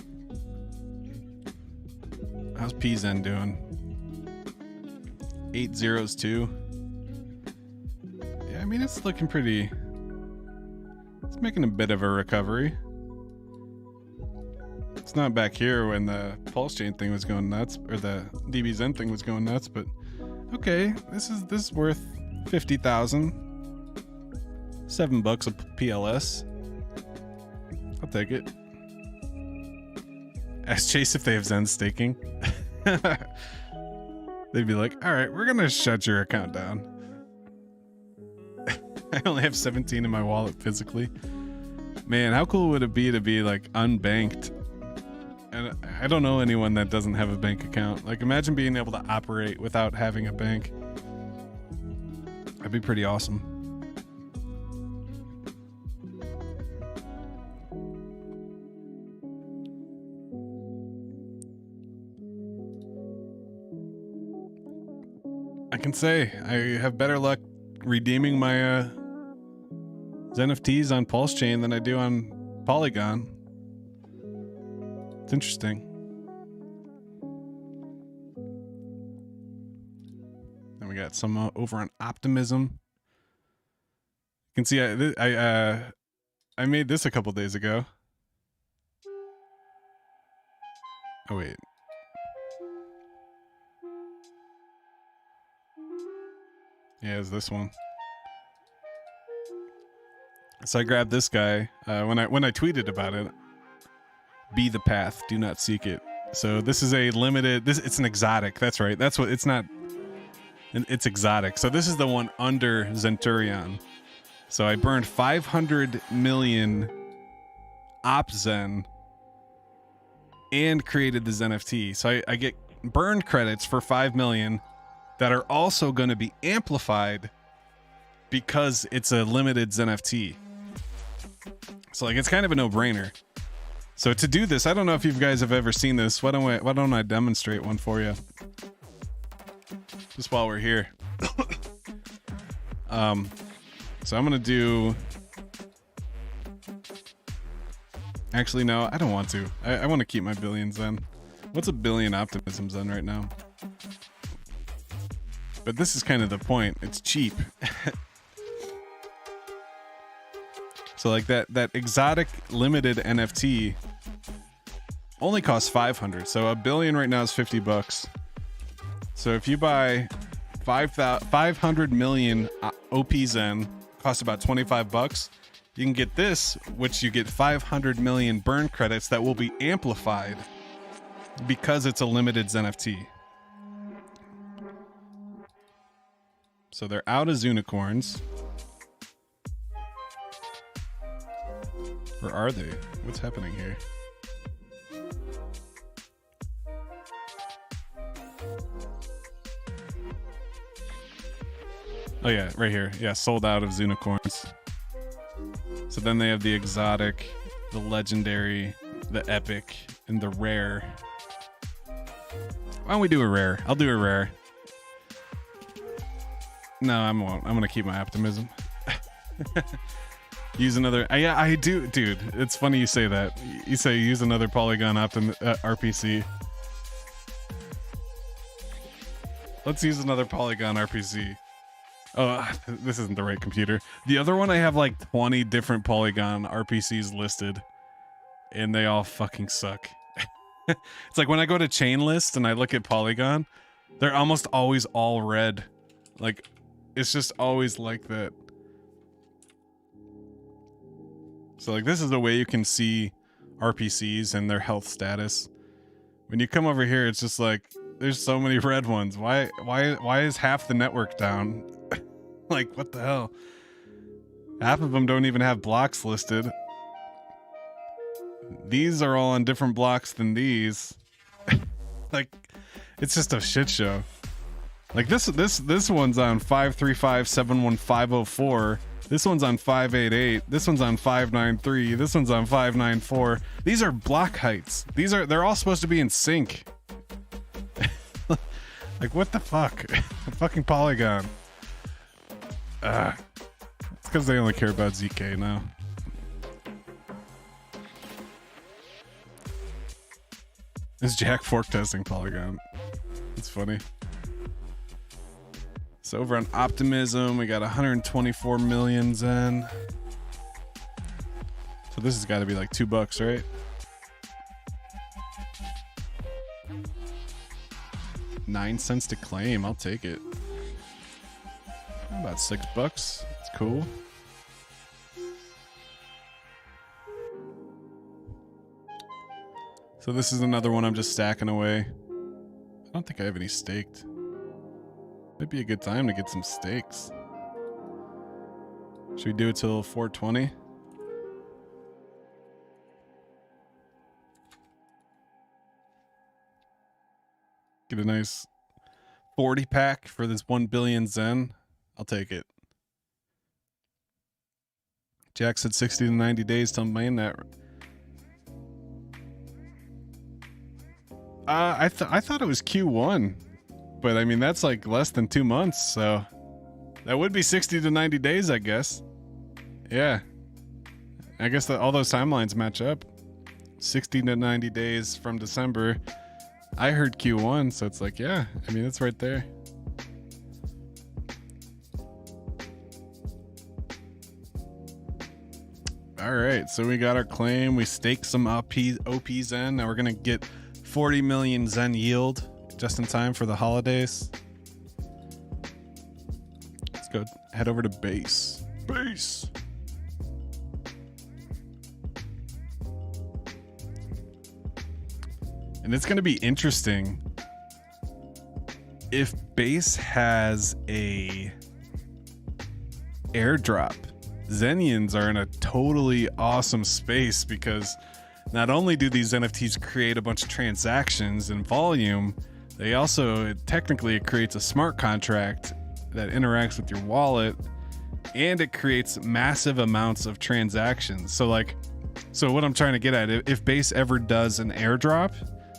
How's PZen doing? 8 zeros too. Yeah, I mean, it's looking pretty. It's making a bit of a recovery. It's not back here when the pulse chain thing was going nuts, or the DBZen thing was going nuts, but okay, this is worth 50,000. $7 a PLS. I'll take it. Ask Chase if they have Zen staking. They'd be like, all right, we're gonna shut your account down. I only have 17 in my wallet physically. Man, how cool would it be to be like unbanked? And I don't know anyone that doesn't have a bank account. Like, imagine being able to operate without having a bank. That'd be pretty awesome. I can say I have better luck redeeming my ZenFTs on Pulse Chain than I do on Polygon. It's interesting. Then we got some over on Optimism. You can see I made this a couple days ago. Oh wait. Yeah, it's this one. So I grabbed this guy when I tweeted about it. Be the path, do not seek it. So this is a limited. It's an exotic. That's right. That's what it's not. It's exotic. So this is the one under Zenturion. So I burned 500 million OpZen and created the ZenFT. So I get burned credits for 5 million that are also going to be amplified because it's a limited ZenFT. So like, it's kind of a no-brainer. So to do this, I don't know if you guys have ever seen this. Why don't I demonstrate one for you? Just while we're here. So I'm gonna do. Actually, no, I don't want to. I want to keep my billion Zen. What's a billion Optimism Zen right now? But this is kind of the point. It's cheap. So like that exotic limited NFT only costs 500. So a billion right now is $50. So if you buy 500 million OP Zen, costs about $25. You can get this, which you get 500 million burn credits that will be amplified because it's a limited ZenFT. So they're out as unicorns. Or are they? What's happening here? Oh yeah, right here. Yeah, sold out of unicorns. So then they have the exotic, the legendary, the epic, and the rare. Why don't we do a rare? I'll do a rare. No, I won't. I'm gonna keep my optimism. Use another. Yeah, I do, dude. It's funny you say that. You say use another Polygon RPC. Let's use another Polygon RPC. Oh, this isn't the right computer. The other one, I have like 20 different Polygon RPCs listed, and they all fucking suck. It's like when I go to Chainlist and I look at Polygon, they're almost always all red. Like, it's just always like that. So like, this is the way you can see RPCs and their health status. When you come over here, it's just like, there's so many red ones. Why is half the network down? Like, what the hell? Half of them don't even have blocks listed. These are all on different blocks than these. Like, it's just a shit show. Like this one's on 535-71504. This one's on 588. This one's on 593. This one's on 594. These are block heights. They're all supposed to be in sync. Like, what the fuck? Fucking Polygon. It's because they only care about ZK now. Is Jack fork testing Polygon? It's funny. So over on Optimism, we got 124 million Zen. So this has got to be like $2, right? $0.09 to claim. I'll take it. About $6. It's cool. So this is another one I'm just stacking away. I don't think I have any staked. Might be a good time to get some stakes. Should we do it till 420? Get a nice 40 pack for this 1 billion Zen. I'll take it. Jack said 60 to 90 days to mainnet. I thought it was Q1, but I mean that's like less than 2 months, so that would be 60 to 90 days, I guess. Yeah, I guess that all those timelines match up. 60 to 90 days from December. I heard Q1, so it's like, yeah, I mean it's right there. All right, so we got our claim. We staked some OP Zen. Now we're gonna get 40 million Zen yield just in time for the holidays. Let's go head over to base. Base. And it's going to be interesting if base has a airdrop. Zenians are in a totally awesome space because not only do these NFTs create a bunch of transactions and volume, they also technically it creates a smart contract that interacts with your wallet, and it creates massive amounts of transactions. So what I'm trying to get at, if base ever does an airdrop,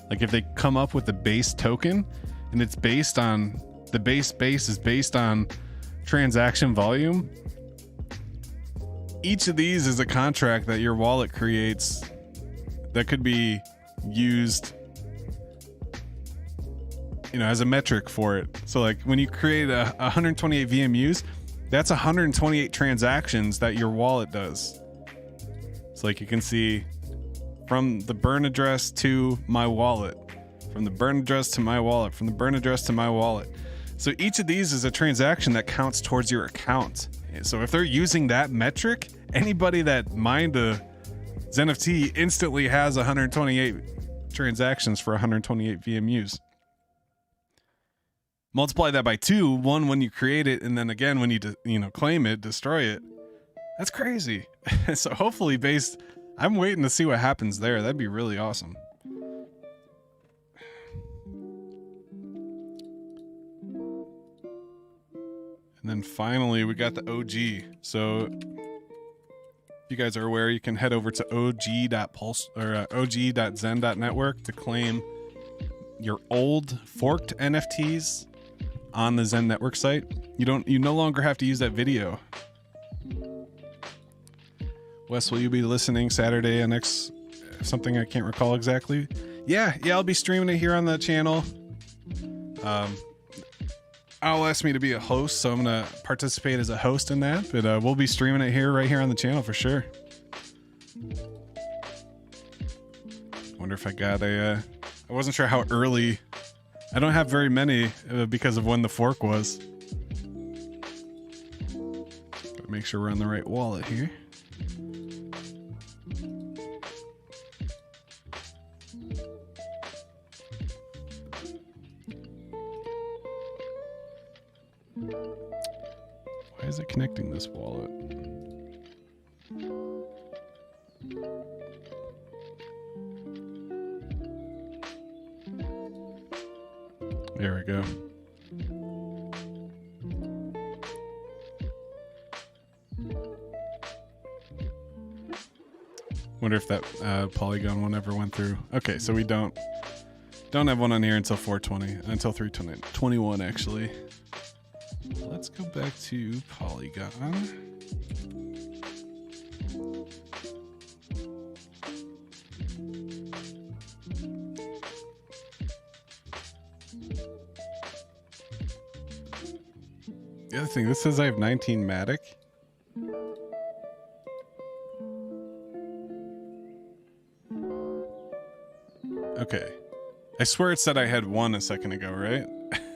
like if they come up with the base token and it's based on the base is based on transaction volume, each of these is a contract that your wallet creates that could be used, as a metric for it. So like when you create 128 VMUs, that's 128 transactions that your wallet does. So like you can see from the burn address to my wallet, from the burn address to my wallet, from the burn address to my wallet. So each of these is a transaction that counts towards your account. So if they're using that metric, anybody that mined a ZenFT instantly has 128 transactions for 128 VMUs. Multiply that by 2, one when you create it, and then again when you claim it, destroy it. That's crazy. So hopefully base, I'm waiting to see what happens there. That'd be really awesome. And then finally we got the OG. So if you guys are aware, you can head over to og.pulse or og.zen.network to claim your old forked NFTs on the Zen network site. You no longer have to use that video. Wes, will you be listening Saturday on something I can't recall exactly? Yeah, I'll be streaming it here on the channel. Al asked me to be a host, so I'm gonna participate as a host in that, but we'll be streaming it right here on the channel for sure. Wonder if I got I wasn't sure how early. I don't have very many because of when the fork was. Gotta make sure we're on the right wallet here. Why is it connecting this wallet? There we go. Wonder if that Polygon one ever went through. Okay, so we don't have one on here until 420, until 321 actually. Let's go back to Polygon. The other thing, this says I have 19 Matic. Okay. I swear it said I had 1 a second ago, right?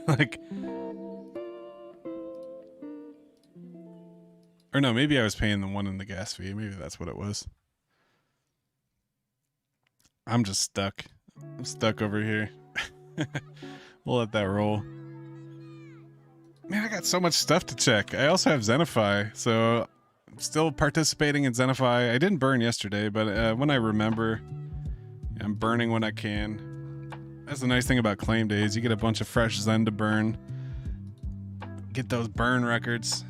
Like... Or no, maybe I was paying the 1 in the gas fee. Maybe that's what it was. I'm just stuck. I'm stuck over here. We'll let that roll. Man, I got so much stuff to check. I also have Zenify, so I'm still participating in Zenify. I didn't burn yesterday, but when I remember, I'm burning when I can. That's the nice thing about claim days. You get a bunch of fresh Zen to burn. Get those burn records.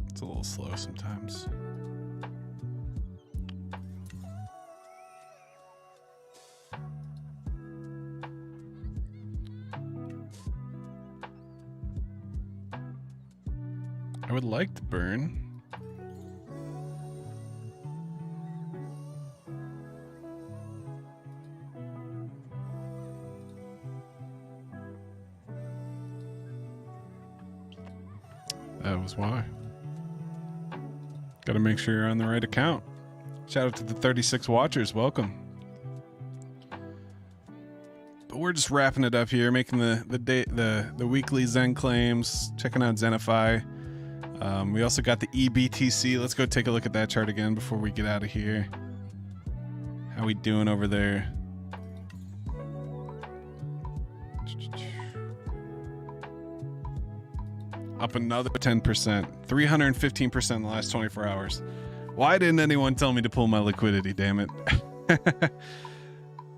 It's a little slow sometimes. I would like to burn. That was why. Got to make sure you're on the right account. Shout out to the 36 watchers. Welcome. But we're just wrapping it up here, making the weekly Zen claims, checking out Zenify. We also got the E.BTC. Let's go take a look at that chart again before we get out of here. How we doing over there? Up another 10%, 315% in the last 24 hours. Why didn't anyone tell me to pull my liquidity, damn it?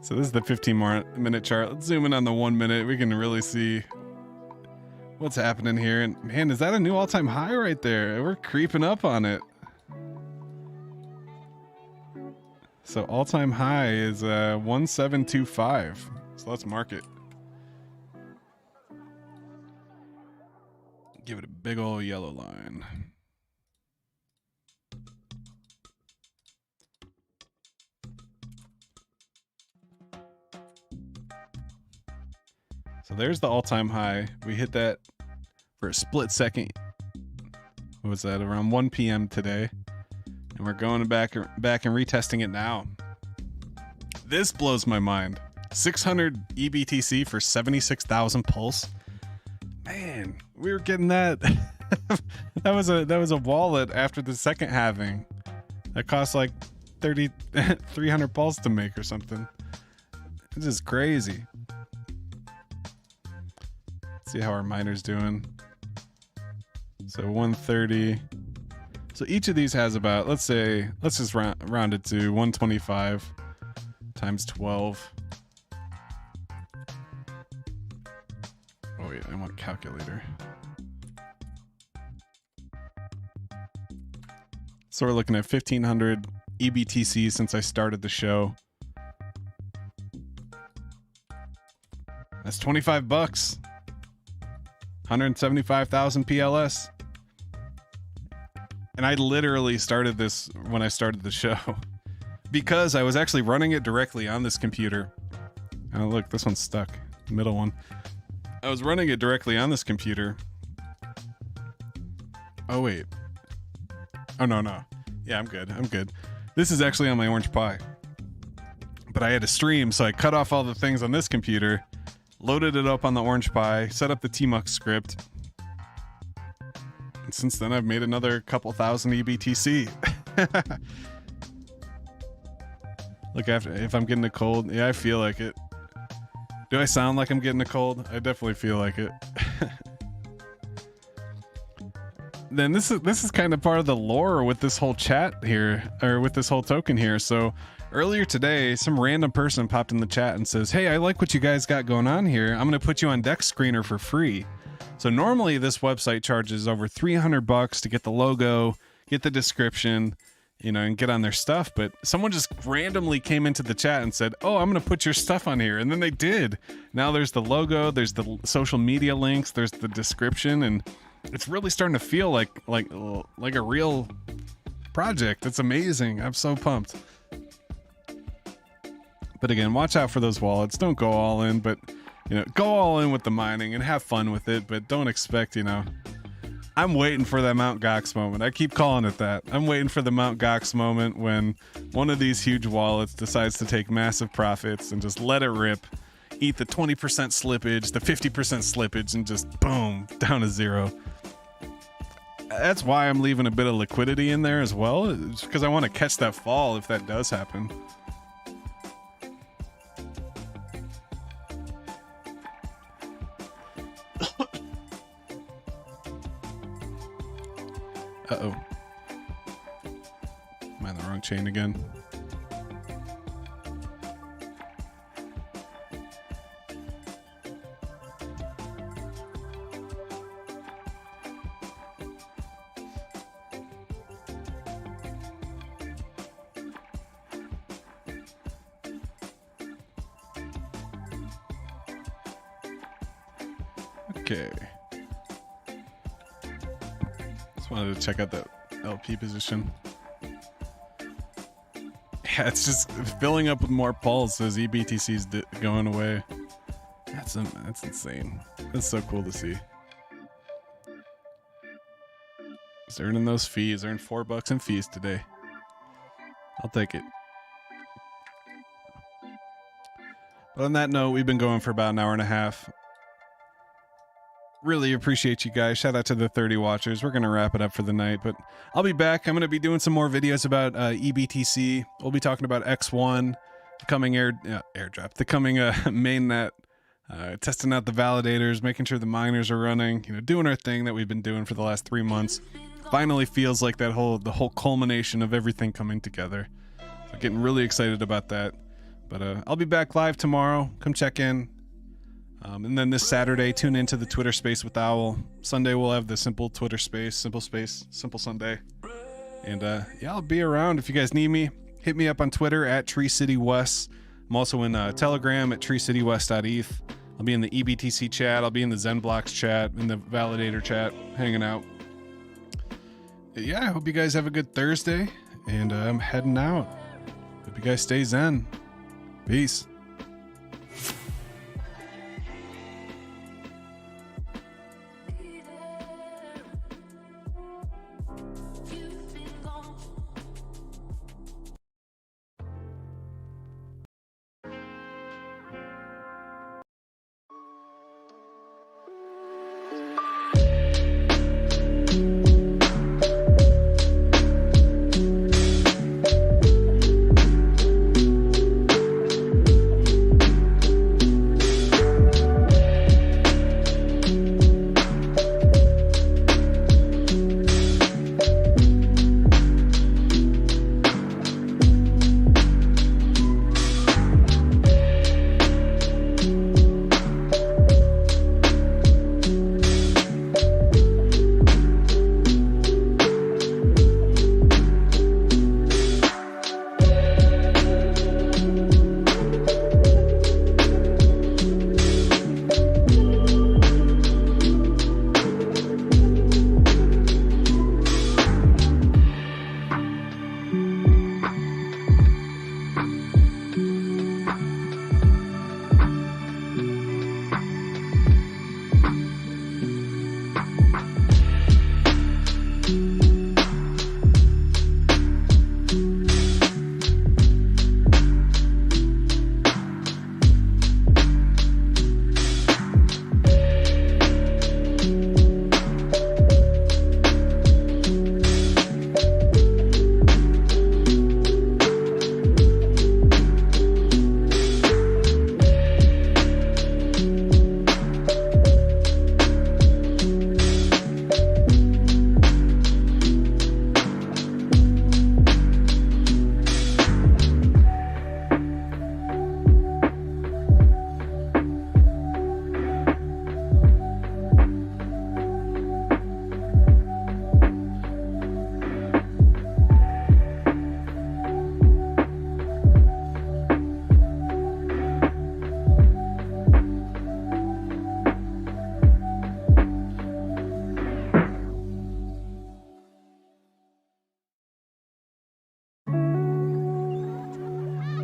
So this is the 15-minute chart. Let's zoom in on the 1 minute. We can really see what's happening here. And man, is that a new all-time high right there? We're creeping up on it. So all-time high is 1725. So let's mark it. Give it a big old yellow line. So there's the all-time high. We hit that for a split second. What was that? Around 1 p.m. today. And we're going back and retesting it now. This blows my mind. 600 E.BTC for 76,000 pulse. Man, we were getting that. that was a wallet after the second halving. That cost like 300 pulse to make or something. It's just crazy. Let's see how our miner's doing. So 130. So each of these has about, let's just round it to 125 times 12. Oh wait, I want calculator. So we're looking at 1,500 E.BTC since I started the show. That's 25 bucks. 175,000 PLS. And I literally started this when I started the show because I was actually running it directly on this computer. Oh, look, this one's stuck. The middle one. I was running it directly on this computer. Oh, wait. Oh, no. Yeah, I'm good. This is actually on my Orange Pi. But I had to stream, so I cut off all the things on this computer, loaded it up on the Orange Pi, set up the TMUX script. And since then, I've made another couple thousand E.BTC. Look, if I'm getting a cold, yeah, I feel like it. Do I sound like I'm getting a cold? I definitely feel like it. Then this is kind of part of the lore with this whole chat here, or with this whole token here. So earlier today, some random person popped in the chat and says, "Hey, I like what you guys got going on here. I'm going to put you on Dex Screener for free." So normally this website charges over 300 bucks to get the logo, get the description, you know, and get on their stuff. But someone just randomly came into the chat and said, oh, I'm going to put your stuff on here. And then they did. Now there's the logo, there's the social media links, there's the description, and it's really starting to feel like a real project. It's amazing. I'm so pumped. But again, watch out for those wallets. Don't go all in, but you know, go all in with the mining and have fun with it, but don't expect, you know, I'm waiting for that Mt. Gox moment. I keep calling it that. I'm waiting for the Mt. Gox moment when one of these huge wallets decides to take massive profits and just let it rip, eat the 20% slippage, the 50% slippage, and just boom, down to zero. That's why I'm leaving a bit of liquidity in there as well, because I want to catch that fall if that does happen. Uh-oh. Am I on the wrong chain again? Okay. Just wanted to check out that LP position. Yeah, it's just filling up with more pulls as E.BTC's going away. That's insane. That's so cool to see. Just earning those fees. Earned $4 in fees today. I'll take it. But on that note, we've been going for about an hour and a half. Really appreciate you guys. Shout out to the 30 watchers. We're going to wrap it up for the night, but I'll be back. I'm going to be doing some more videos about E.BTC. We'll be talking about X1, the coming airdrop, the coming mainnet, testing out the validators, making sure the miners are running, you know, doing our thing that we've been doing for the last 3 months. Finally feels like the whole culmination of everything coming together. So getting really excited about that. But I'll be back live tomorrow. Come check in. And then this Saturday, tune into the Twitter space with Owl. Sunday, we'll have the simple Twitter space, simple Sunday. And yeah, I'll be around. If you guys need me, hit me up on Twitter at TreeCityWest. I'm also in Telegram at TreeCityWest.eth. I'll be in the E.BTC chat. I'll be in the ZenBlocks chat, in the Validator chat, hanging out. Yeah, I hope you guys have a good Thursday. And I'm heading out. Hope you guys stay zen. Peace.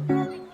Bye.